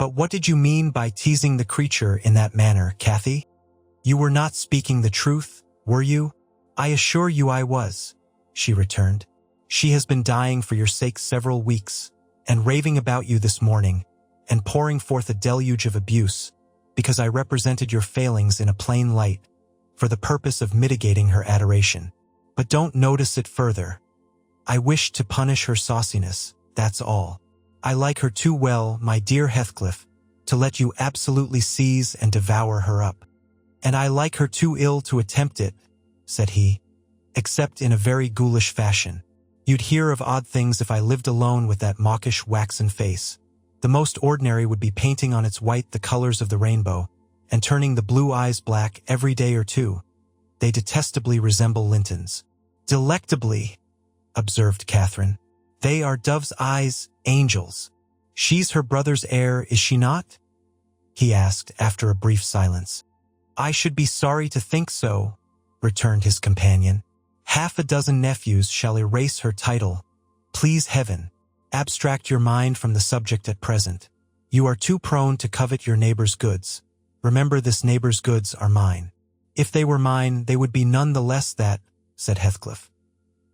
But what did you mean by teasing the creature in that manner, Kathy? You were not speaking the truth, were you? I assure you I was, she returned. She has been dying for your sake several weeks, and raving about you this morning, and pouring forth a deluge of abuse, because I represented your failings in a plain light, for the purpose of mitigating her adoration. But don't notice it further. I wish to punish her sauciness, that's all. I like her too well, my dear Heathcliff, to let you absolutely seize and devour her up. And I like her too ill to attempt it, said he, except in a very ghoulish fashion. You'd hear of odd things if I lived alone with that mawkish waxen face. The most ordinary would be painting on its white the colors of the rainbow, and turning the blue eyes black every day or two. They detestably resemble Linton's. Delectably, observed Catherine. They are Dove's eyes, angels. She's her brother's heir, is she not? He asked after a brief silence. I should be sorry to think so, returned his companion. Half a dozen nephews shall erase her title. Please heaven, abstract your mind from the subject at present. You are too prone to covet your neighbor's goods. Remember, this neighbor's goods are mine. If they were mine, they would be none the less that, said Heathcliff.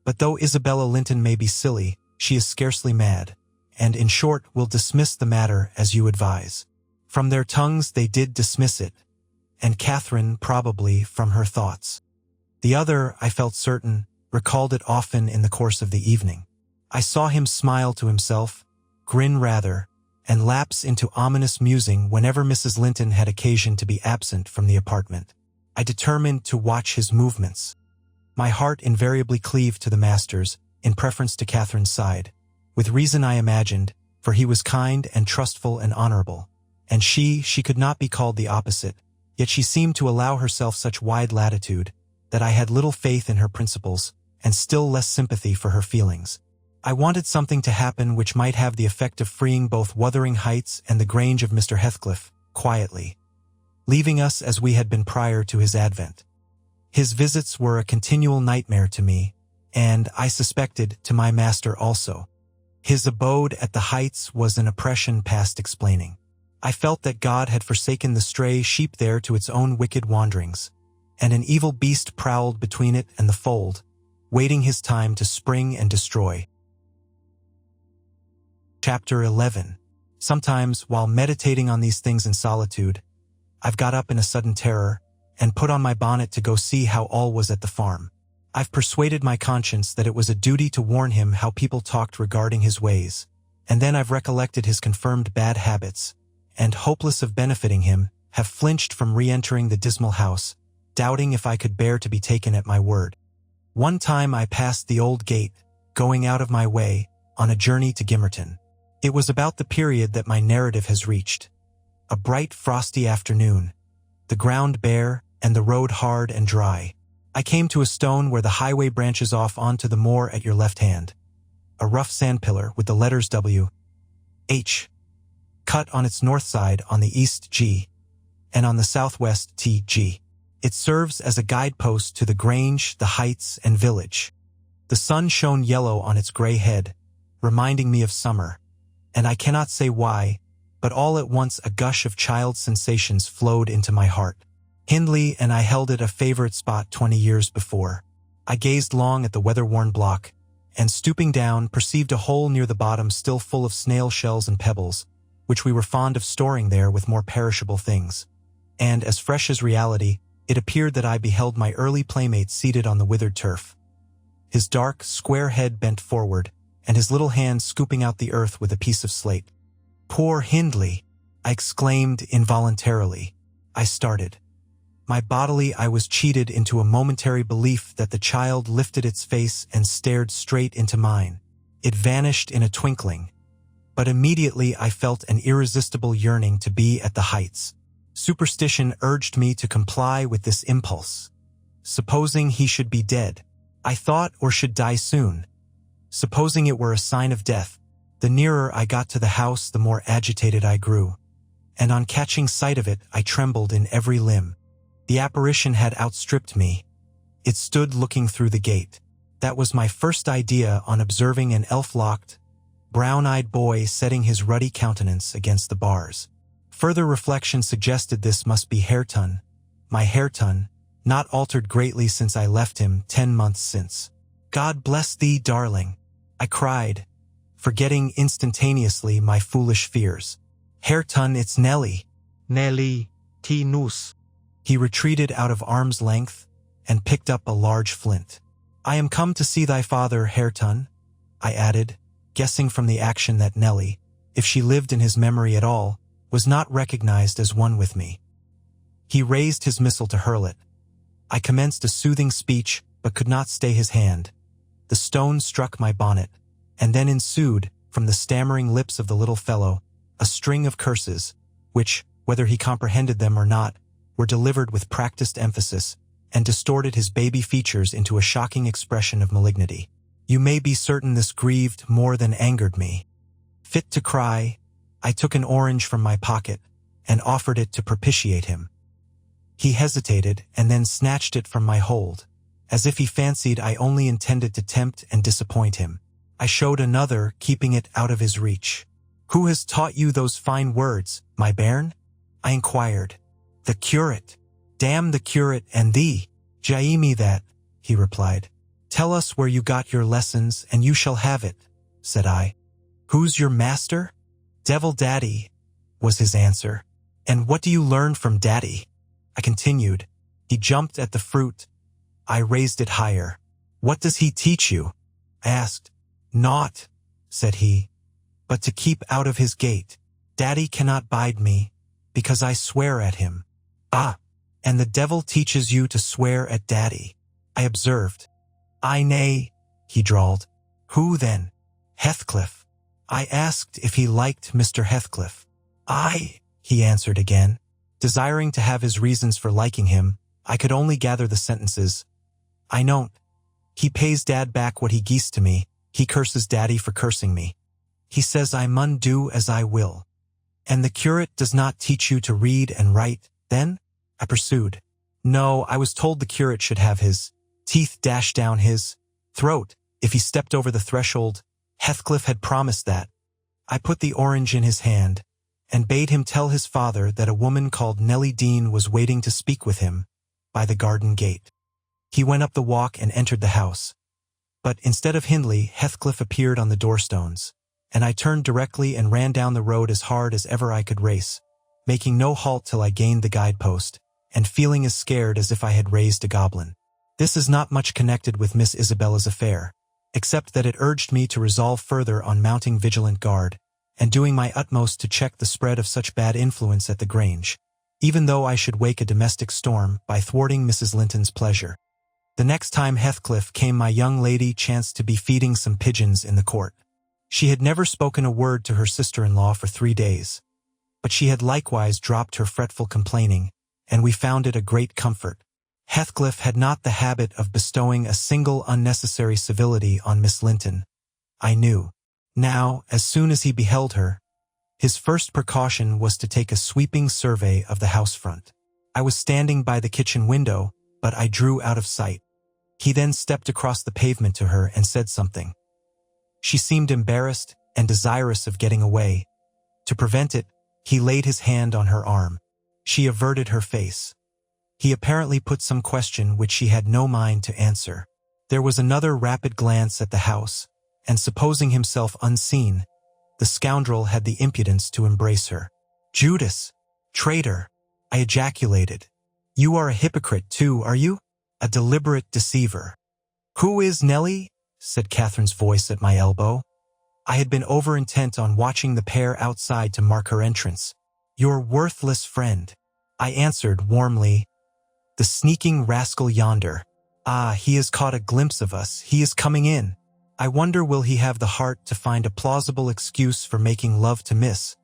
But though Isabella Linton may be silly, she is scarcely mad, and in short will dismiss the matter as you advise. From their tongues they did dismiss it, and Catherine probably from her thoughts. The other, I felt certain, recalled it often in the course of the evening. I saw him smile to himself, grin rather, and lapse into ominous musing whenever Mrs. Linton had occasion to be absent from the apartment. I determined to watch his movements. My heart invariably cleaved to the master's, in preference to Catherine's side, with reason I imagined, for he was kind and trustful and honorable, and she could not be called the opposite, yet she seemed to allow herself such wide latitude, that I had little faith in her principles, and still less sympathy for her feelings. I wanted something to happen which might have the effect of freeing both Wuthering Heights and the Grange of Mr. Heathcliff, quietly, leaving us as we had been prior to his advent. His visits were a continual nightmare to me, and, I suspected, to my master also. His abode at the Heights was an oppression past explaining. I felt that God had forsaken the stray sheep there to its own wicked wanderings, and an evil beast prowled between it and the fold, waiting his time to spring and destroy. Chapter 11. Sometimes, while meditating on these things in solitude, I've got up in a sudden terror, and put on my bonnet to go see how all was at the farm. I've persuaded my conscience that it was a duty to warn him how people talked regarding his ways, and then I've recollected his confirmed bad habits, and, hopeless of benefiting him, have flinched from re-entering the dismal house, doubting if I could bear to be taken at my word. One time I passed the old gate, going out of my way, on a journey to Gimmerton. It was about the period that my narrative has reached. A bright, frosty afternoon, the ground bare, and the road hard and dry. I came to a stone where the highway branches off onto the moor at your left hand. A rough sand pillar with the letters W, H, cut on its north side on the east G, and on the southwest T, G. It serves as a guidepost to the Grange, the Heights, and village. The sun shone yellow on its gray head, reminding me of summer, and I cannot say why, but all at once a gush of child sensations flowed into my heart. Hindley and I held it a favorite spot 20 years before. I gazed long at the weather-worn block, and stooping down, perceived a hole near the bottom still full of snail shells and pebbles, which we were fond of storing there with more perishable things. And, as fresh as reality, it appeared that I beheld my early playmate seated on the withered turf. His dark, square head bent forward, and his little hand scooping out the earth with a piece of slate. "Poor Hindley!" I exclaimed involuntarily. I started. I was cheated into a momentary belief that the child lifted its face and stared straight into mine. It vanished in a twinkling, but immediately I felt an irresistible yearning to be at the Heights. Superstition urged me to comply with this impulse. Supposing he should be dead, I thought, or should die soon. Supposing it were a sign of death, the nearer I got to the house the more agitated I grew, and on catching sight of it I trembled in every limb. The apparition had outstripped me. It stood looking through the gate. That was my first idea on observing an elf-locked, brown-eyed boy setting his ruddy countenance against the bars. Further reflection suggested this must be Hareton, my Hareton, not altered greatly since I left him 10 months since. God bless thee, darling, I cried, forgetting instantaneously my foolish fears. Hareton, it's Nellie. Nellie, Tinus. He retreated out of arm's length and picked up a large flint. I am come to see thy father, Hareton, I added, guessing from the action that Nellie, if she lived in his memory at all, was not recognized as one with me. He raised his missile to hurl it. I commenced a soothing speech, but could not stay his hand. The stone struck my bonnet, and then ensued, from the stammering lips of the little fellow, a string of curses, which, whether he comprehended them or not, were delivered with practiced emphasis, and distorted his baby features into a shocking expression of malignity. You may be certain this grieved more than angered me. Fit to cry, I took an orange from my pocket and offered it to propitiate him. He hesitated and then snatched it from my hold, as if he fancied I only intended to tempt and disappoint him. I showed another, keeping it out of his reach. Who has taught you those fine words, my bairn? I inquired. The curate. Damn the curate and thee. Jae me that, he replied. Tell us where you got your lessons and you shall have it, said I. Who's your master? Devil Daddy, was his answer. And what do you learn from Daddy? I continued. He jumped at the fruit. I raised it higher. What does he teach you? I asked. Naught, said he, but to keep out of his gate. Daddy cannot bide me, because I swear at him. Ah, and the devil teaches you to swear at Daddy, I observed. I nay, he drawled. Who then? Heathcliff. I asked if he liked Mr. Heathcliff. Aye, he answered again. Desiring to have his reasons for liking him, I could only gather the sentences. I don't. He pays Dad back what he geased to me. He curses Daddy for cursing me. He says I mun do as I will. And the curate does not teach you to read and write, then? I pursued. No, I was told the curate should have his teeth dashed down his throat if he stepped over the threshold. Heathcliff had promised that. I put the orange in his hand and bade him tell his father that a woman called Nellie Dean was waiting to speak with him by the garden gate. He went up the walk and entered the house. But instead of Hindley, Heathcliff appeared on the doorstones, and I turned directly and ran down the road as hard as ever I could race, making no halt till I gained the guidepost, and feeling as scared as if I had raised a goblin. This is not much connected with Miss Isabella's affair, except that it urged me to resolve further on mounting vigilant guard, and doing my utmost to check the spread of such bad influence at the Grange, even though I should wake a domestic storm by thwarting Mrs. Linton's pleasure. The next time Heathcliff came, my young lady chanced to be feeding some pigeons in the court. She had never spoken a word to her sister-in-law for 3 days, but she had likewise dropped her fretful complaining, and we found it a great comfort. Heathcliff had not the habit of bestowing a single unnecessary civility on Miss Linton, I knew. Now, as soon as he beheld her, his first precaution was to take a sweeping survey of the house front. I was standing by the kitchen window, but I drew out of sight. He then stepped across the pavement to her and said something. She seemed embarrassed and desirous of getting away. To prevent it, he laid his hand on her arm. She averted her face. He apparently put some question which she had no mind to answer. There was another rapid glance at the house, and supposing himself unseen, the scoundrel had the impudence to embrace her. Judas! Traitor! I ejaculated. You are a hypocrite too, are you? A deliberate deceiver. Who is Nellie? Said Catherine's voice at my elbow. I had been over-intent on watching the pair outside to mark her entrance. Your worthless friend, I answered warmly. The sneaking rascal yonder. Ah, he has caught a glimpse of us. He is coming in. I wonder will he have the heart to find a plausible excuse for making love to Miss,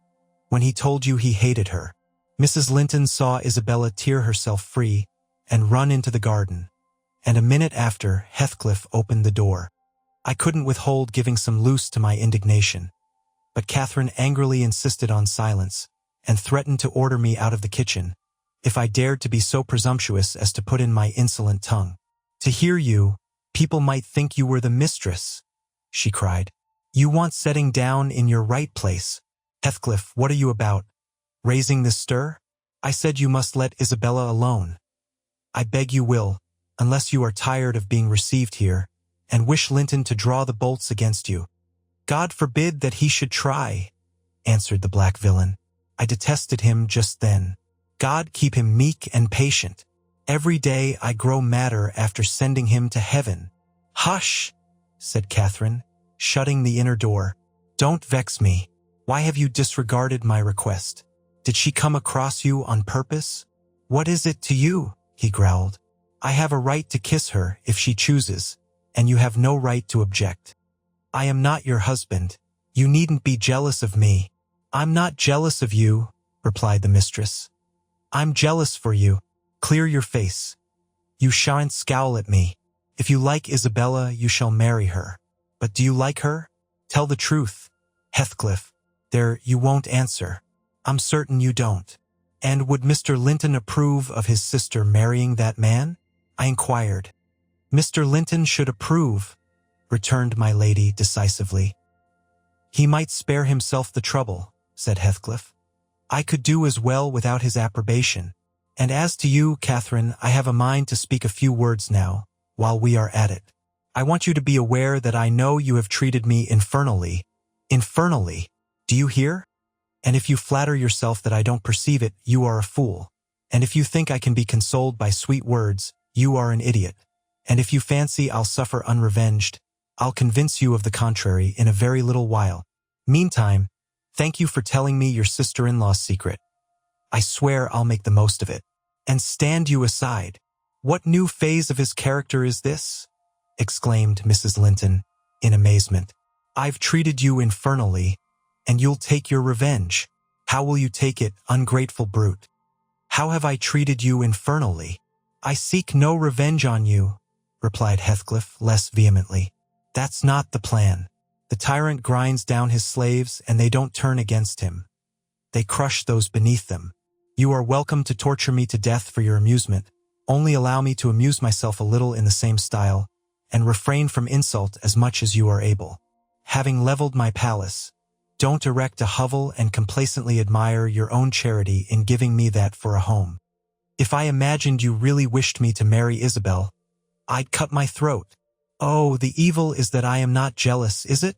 when he told you he hated her. Mrs. Linton saw Isabella tear herself free and run into the garden, and a minute after Heathcliff opened the door. I couldn't withhold giving some loose to my indignation, but Catherine angrily insisted on silence and threatened to order me out of the kitchen if I dared to be so presumptuous as to put in my insolent tongue. To hear you, people might think you were the mistress, she cried. You want setting down in your right place. Heathcliff, what are you about? Raising this stir? I said you must let Isabella alone. I beg you will, unless you are tired of being received here, and wish Linton to draw the bolts against you. God forbid that he should try, answered the black villain. I detested him just then. God keep him meek and patient. Every day I grow madder after sending him to heaven. Hush, said Catherine, shutting the inner door. Don't vex me. Why have you disregarded my request? Did she come across you on purpose? What is it to you? He growled. I have a right to kiss her if she chooses, and you have no right to object. I am not your husband. You needn't be jealous of me. I'm not jealous of you, replied the mistress. I'm jealous for you. Clear your face. You shan't scowl at me. If you like Isabella, you shall marry her. But do you like her? Tell the truth. Heathcliff, there, you won't answer. I'm certain you don't. And would Mr. Linton approve of his sister marrying that man? I inquired. Mr. Linton should approve, returned my lady decisively. He might spare himself the trouble, said Heathcliff. I could do as well without his approbation. And as to you, Catherine, I have a mind to speak a few words now, while we are at it. I want you to be aware that I know you have treated me infernally. Infernally. Do you hear? And if you flatter yourself that I don't perceive it, you are a fool. And if you think I can be consoled by sweet words, you are an idiot. And if you fancy I'll suffer unrevenged, I'll convince you of the contrary in a very little while. Meantime, thank you for telling me your sister-in-law's secret. I swear I'll make the most of it. And stand you aside. What new phase of his character is this? Exclaimed Mrs. Linton, in amazement. I've treated you infernally, and you'll take your revenge. How will you take it, ungrateful brute? How have I treated you infernally? I seek no revenge on you, replied Heathcliff less vehemently. That's not the plan. The tyrant grinds down his slaves, and they don't turn against him. They crush those beneath them. You are welcome to torture me to death for your amusement. Only allow me to amuse myself a little in the same style, and refrain from insult as much as you are able. Having leveled my palace, don't erect a hovel and complacently admire your own charity in giving me that for a home. If I imagined you really wished me to marry Isabel, I'd cut my throat. Oh, the evil is that I am not jealous, is it?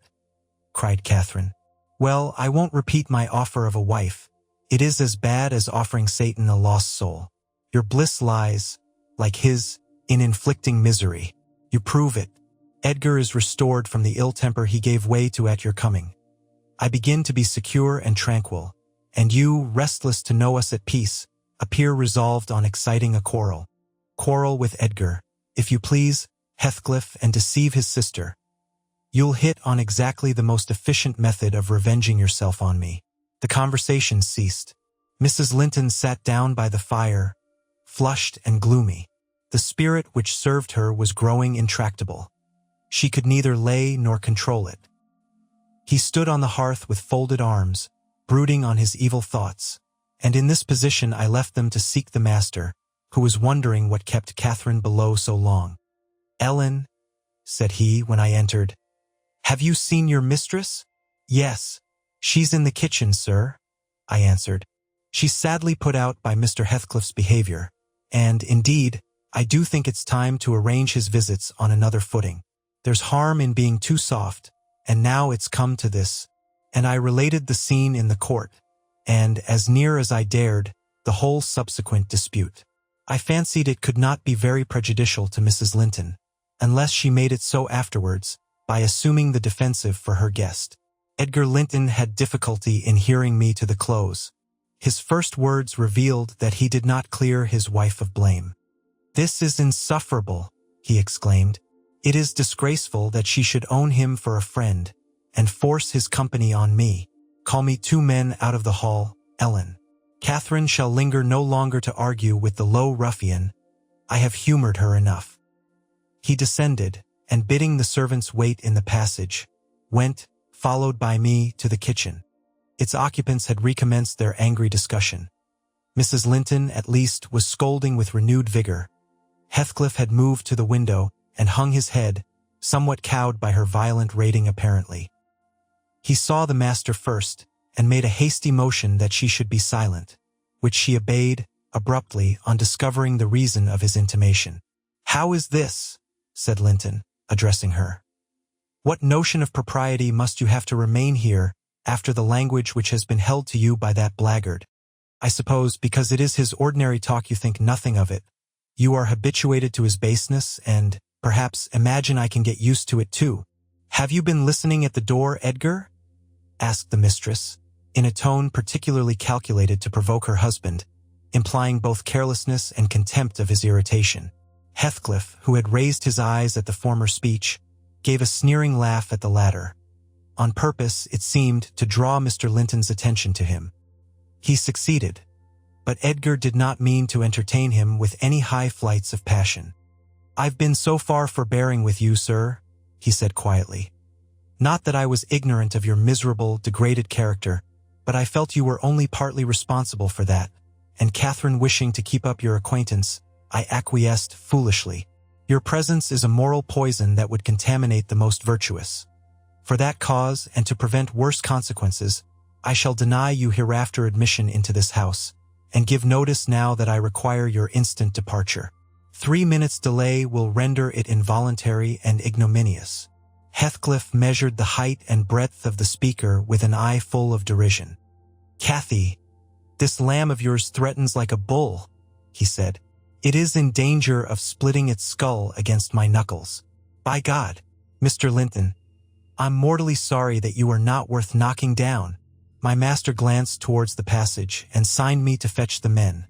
Cried Catherine. Well, I won't repeat my offer of a wife. It is as bad as offering Satan a lost soul. Your bliss lies, like his, in inflicting misery. You prove it. Edgar is restored from the ill temper he gave way to at your coming. I begin to be secure and tranquil, and you, restless to know us at peace, appear resolved on exciting a quarrel. Quarrel with Edgar, if you please, Heathcliff, and deceive his sister. You'll hit on exactly the most efficient method of revenging yourself on me. The conversation ceased. Mrs. Linton sat down by the fire, flushed and gloomy. The spirit which served her was growing intractable. She could neither lay nor control it. He stood on the hearth with folded arms, brooding on his evil thoughts, and in this position I left them to seek the master, who was wondering what kept Catherine below so long. Ellen, said he when I entered, have you seen your mistress? Yes, she's in the kitchen, sir, I answered. She's sadly put out by Mr. Heathcliff's behavior, and, indeed, I do think it's time to arrange his visits on another footing. There's harm in being too soft, and now it's come to this. And I related the scene in the court, and, as near as I dared, the whole subsequent dispute. I fancied it could not be very prejudicial to Mrs. Linton, unless she made it so afterwards, by assuming the defensive for her guest. Edgar Linton had difficulty in hearing me to the close. His first words revealed that he did not clear his wife of blame. This is insufferable, he exclaimed. It is disgraceful that she should own him for a friend, and force his company on me. Call me 2 men out of the hall, Ellen. Catherine shall linger no longer to argue with the low ruffian. I have humored her enough. He descended, and bidding the servants wait in the passage, went, followed by me, to the kitchen. Its occupants had recommenced their angry discussion. Mrs. Linton, at least, was scolding with renewed vigor. Heathcliff had moved to the window and hung his head, somewhat cowed by her violent rating apparently. He saw the master first, and made a hasty motion that she should be silent, which she obeyed abruptly on discovering the reason of his intimation. "How is this?" said Linton, addressing her. "What notion of propriety must you have to remain here after the language which has been held to you by that blackguard? I suppose because it is his ordinary talk you think nothing of it. You are habituated to his baseness and, perhaps, imagine I can get used to it too. Have you been listening at the door, Edgar?" asked the mistress, in a tone particularly calculated to provoke her husband, implying both carelessness and contempt of his irritation. Heathcliff, who had raised his eyes at the former speech, gave a sneering laugh at the latter, on purpose, it seemed, to draw Mr. Linton's attention to him. He succeeded, but Edgar did not mean to entertain him with any high flights of passion. "I've been so far forbearing with you, sir," he said quietly. "Not that I was ignorant of your miserable, degraded character, but I felt you were only partly responsible for that, and Catherine wishing to keep up your acquaintance, I acquiesced foolishly. Your presence is a moral poison that would contaminate the most virtuous. For that cause, and to prevent worse consequences, I shall deny you hereafter admission into this house, and give notice now that I require your instant departure. 3 minutes' delay will render it involuntary and ignominious." Heathcliff measured the height and breadth of the speaker with an eye full of derision. "Cathy, this lamb of yours threatens like a bull," he said. "It is in danger of splitting its skull against my knuckles. By God, Mr. Linton, I'm mortally sorry that you are not worth knocking down." My master glanced towards the passage and signed me to fetch the men.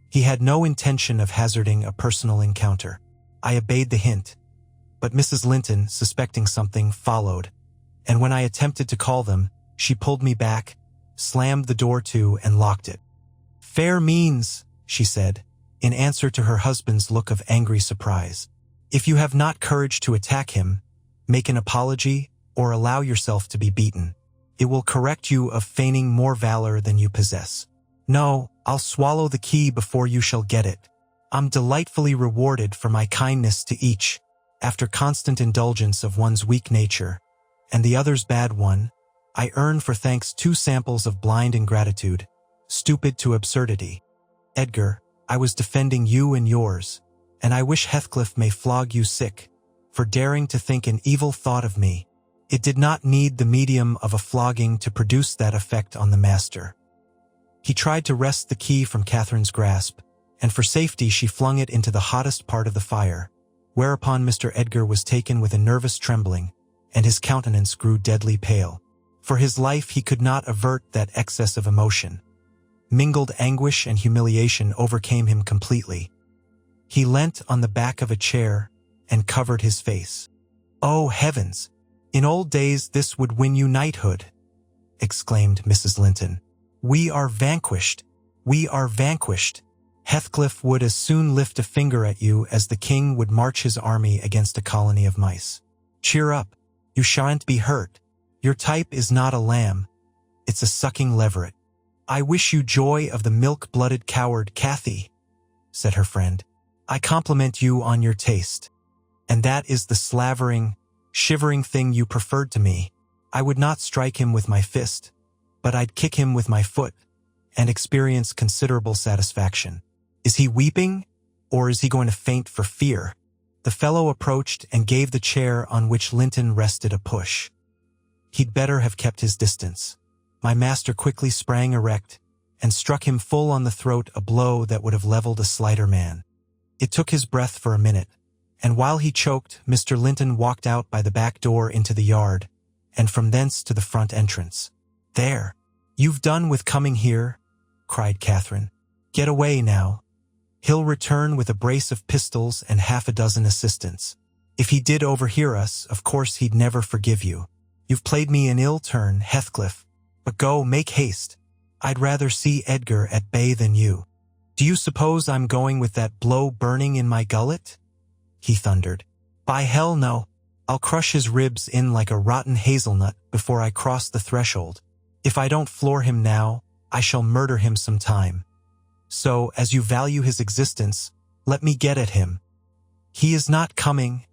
He had no intention of hazarding a personal encounter. I obeyed the hint, but Mrs. Linton, suspecting something, followed, and when I attempted to call them, she pulled me back, slammed the door to, and locked it. "Fair means," she said, in answer to her husband's look of angry surprise. "If you have not courage to attack him, make an apology or allow yourself to be beaten. It will correct you of feigning more valor than you possess. No, I'll swallow the key before you shall get it. I'm delightfully rewarded for my kindness to each, after constant indulgence of one's weak nature, and the other's bad one, I earn for thanks 2 samples of blind ingratitude, stupid to absurdity. Edgar, I was defending you and yours, and I wish Heathcliff may flog you sick, for daring to think an evil thought of me. It did not need the medium of a flogging to produce that effect on the master." He tried to wrest the key from Catherine's grasp, and for safety she flung it into the hottest part of the fire, whereupon Mr. Edgar was taken with a nervous trembling, and his countenance grew deadly pale. For his life he could not avert that excess of emotion. Mingled anguish and humiliation overcame him completely. He leant on the back of a chair and covered his face. "Oh, heavens! In old days this would win you knighthood," exclaimed Mrs. Linton. "We are vanquished! We are vanquished! Heathcliff would as soon lift a finger at you as the king would march his army against a colony of mice. Cheer up! You shan't be hurt. Your type is not a lamb. It's a sucking leveret." "I wish you joy of the milk-blooded coward, Cathy," said her friend. "I compliment you on your taste. And that is the slavering, shivering thing you preferred to me. I would not strike him with my fist, but I'd kick him with my foot, and experience considerable satisfaction. Is he weeping, or is he going to faint for fear?" The fellow approached and gave the chair on which Linton rested a push. He'd better have kept his distance. My master quickly sprang erect and struck him full on the throat, a blow that would have leveled a slighter man. It took his breath for a minute, and while he choked, Mr. Linton walked out by the back door into the yard, and from thence to the front entrance. "There! You've done with coming here," cried Catherine. "Get away now. He'll return with a brace of pistols and 6 assistants. If he did overhear us, of course he'd never forgive you. You've played me an ill turn, Heathcliff, but go, make haste. I'd rather see Edgar at bay than you. Do you suppose I'm going with that blow burning in my gullet?" he thundered. "By hell, no. I'll crush his ribs in like a rotten hazelnut before I cross the threshold. If I don't floor him now, I shall murder him some time. So, as you value his existence, let me get at him." "He is not coming,"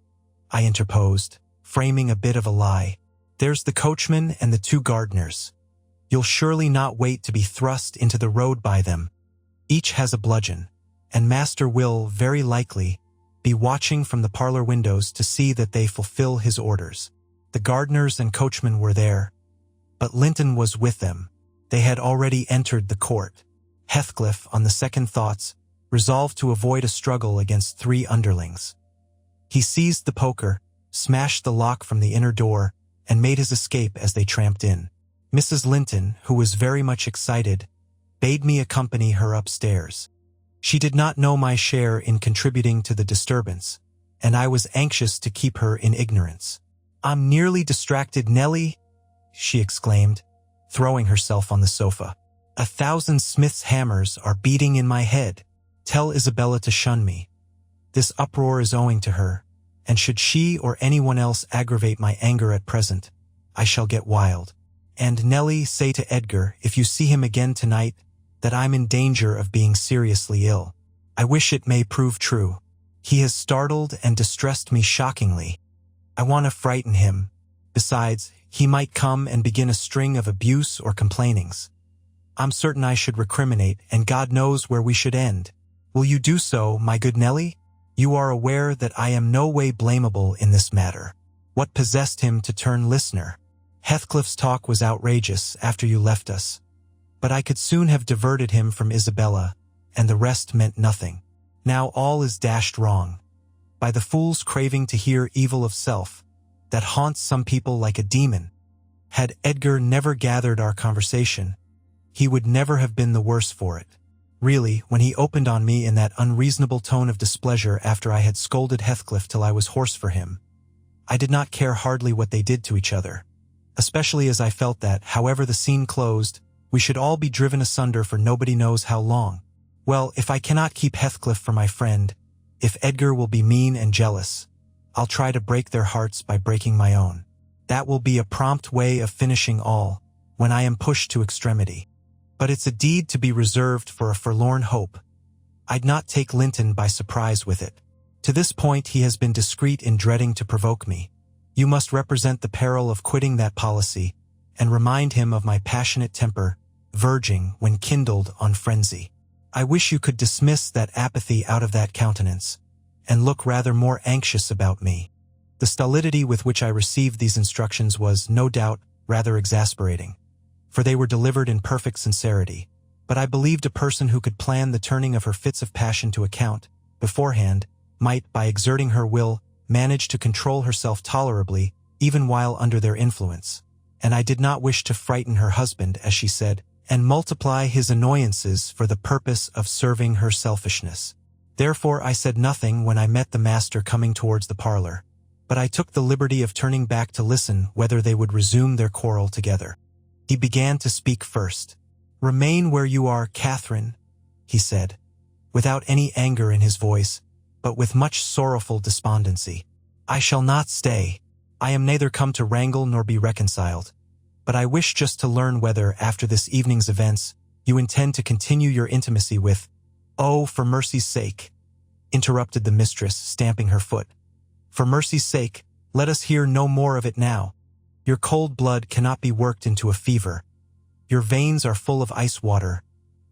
I interposed, framing a bit of a lie. "There's the coachman and the 2 gardeners. You'll surely not wait to be thrust into the road by them. Each has a bludgeon, and Master will, very likely, be watching from the parlor windows to see that they fulfill his orders. The gardeners and coachmen were there, but Linton was with them. They had already entered the court. Heathcliff, on the second thoughts, resolved to avoid a struggle against 3 underlings. He seized the poker, smashed the lock from the inner door, and made his escape as they tramped in. Mrs. Linton, who was very much excited, bade me accompany her upstairs. She did not know my share in contributing to the disturbance, and I was anxious to keep her in ignorance. "I'm nearly distracted, Nellie," she exclaimed, throwing herself on the sofa. "1,000 Smith's hammers are beating in my head. Tell Isabella to shun me. This uproar is owing to her, and should she or anyone else aggravate my anger at present, I shall get wild. And Nellie, say to Edgar, if you see him again tonight, that I'm in danger of being seriously ill. I wish it may prove true. He has startled and distressed me shockingly. I want to frighten him. Besides, he might come and begin a string of abuse or complainings. I'm certain I should recriminate, and God knows where we should end. Will you do so, my good Nellie? You are aware that I am no way blamable in this matter. What possessed him to turn listener? Heathcliff's talk was outrageous after you left us, but I could soon have diverted him from Isabella, and the rest meant nothing. Now all is dashed wrong. By the fool's craving to hear evil of self, that haunts some people like a demon. Had Edgar never gathered our conversation, he would never have been the worse for it. Really, when he opened on me in that unreasonable tone of displeasure after I had scolded Heathcliff till I was hoarse for him, I did not care hardly what they did to each other, especially as I felt that, however the scene closed, we should all be driven asunder for nobody knows how long. Well, if I cannot keep Heathcliff for my friend, if Edgar will be mean and jealous, I'll try to break their hearts by breaking my own. That will be a prompt way of finishing all, when I am pushed to extremity. But it's a deed to be reserved for a forlorn hope. I'd not take Linton by surprise with it. To this point he has been discreet in dreading to provoke me. You must represent the peril of quitting that policy, and remind him of my passionate temper, verging, when kindled, on frenzy. I wish you could dismiss that apathy out of that countenance, and look rather more anxious about me. The stolidity with which I received these instructions was, no doubt, rather exasperating, for they were delivered in perfect sincerity, but I believed a person who could plan the turning of her fits of passion to account, beforehand, might, by exerting her will, manage to control herself tolerably, even while under their influence. And I did not wish to frighten her husband, as she said, and multiply his annoyances for the purpose of serving her selfishness. Therefore I said nothing when I met the master coming towards the parlor, but I took the liberty of turning back to listen whether they would resume their quarrel together. He began to speak first. "Remain where you are, Catherine," he said, without any anger in his voice, but with much sorrowful despondency. "I shall not stay. I am neither come to wrangle nor be reconciled, but I wish just to learn whether, after this evening's events, you intend to continue your intimacy with—" "Oh, for mercy's sake," interrupted the mistress, stamping her foot. "For mercy's sake, let us hear no more of it now. Your cold blood cannot be worked into a fever. Your veins are full of ice water,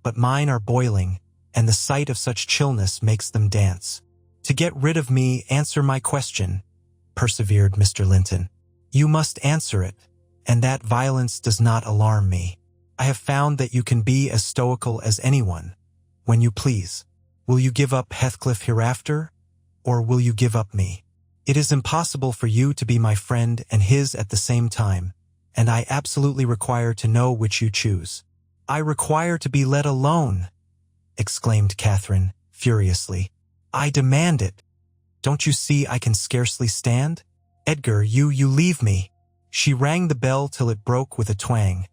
but mine are boiling, and the sight of such chillness makes them dance. To get rid of me, answer my question," persevered Mr. Linton. "You must answer it, and that violence does not alarm me. I have found that you can be as stoical as anyone, when you please. Will you give up Heathcliff hereafter, or will you give up me? It is impossible for you to be my friend and his at the same time, and I absolutely require to know which you choose." "I require to be let alone," exclaimed Catherine, furiously. "I demand it. Don't you see I can scarcely stand? Edgar, you leave me." She rang the bell till it broke with a twang.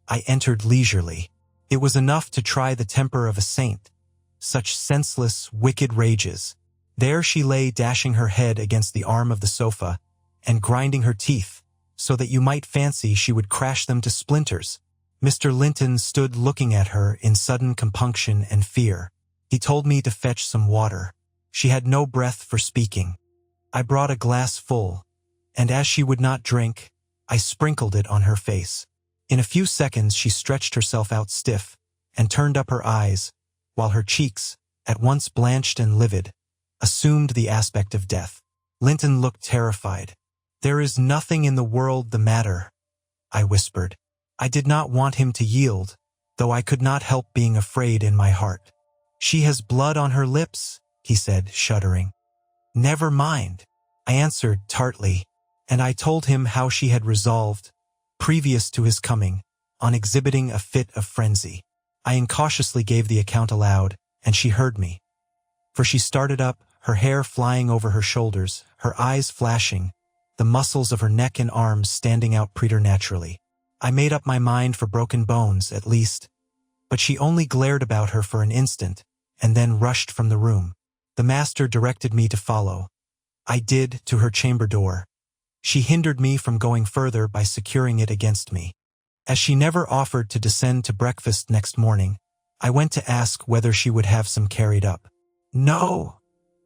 I entered leisurely. It was enough to try the temper of a saint. Such senseless, wicked rages. There she lay, dashing her head against the arm of the sofa, and grinding her teeth, so that you might fancy she would crash them to splinters. Mr. Linton stood looking at her in sudden compunction and fear. He told me to fetch some water. She had no breath for speaking. I brought a glass full, and as she would not drink, I sprinkled it on her face. In a few seconds she stretched herself out stiff and turned up her eyes, while her cheeks, at once blanched and livid, assumed the aspect of death. Linton looked terrified. "There is nothing in the world the matter," I whispered. I did not want him to yield, though I could not help being afraid in my heart. "She has blood on her lips," he said, shuddering. "Never mind," I answered tartly, and I told him how she had resolved, previous to his coming, on exhibiting a fit of frenzy. I incautiously gave the account aloud, and she heard me. For she started up, her hair flying over her shoulders, her eyes flashing, the muscles of her neck and arms standing out preternaturally. I made up my mind for broken bones, at least, but she only glared about her for an instant, and then rushed from the room. The master directed me to follow. I did, to her chamber door. She hindered me from going further by securing it against me. As she never offered to descend to breakfast next morning, I went to ask whether she would have some carried up. "No,"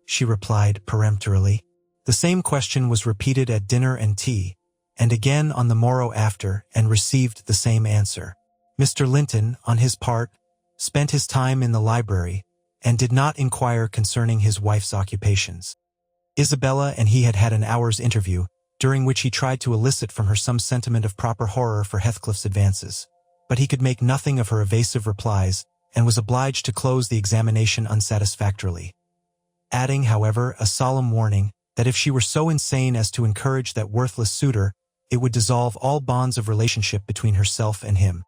she replied peremptorily. The same question was repeated at dinner and tea, and again on the morrow after, and received the same answer. Mr. Linton, on his part, spent his time in the library, and did not inquire concerning his wife's occupations. Isabella and he had had an hour's interview, during which he tried to elicit from her some sentiment of proper horror for Heathcliff's advances, but he could make nothing of her evasive replies, and was obliged to close the examination unsatisfactorily, adding, however, a solemn warning that if she were so insane as to encourage that worthless suitor, it would dissolve all bonds of relationship between herself and him.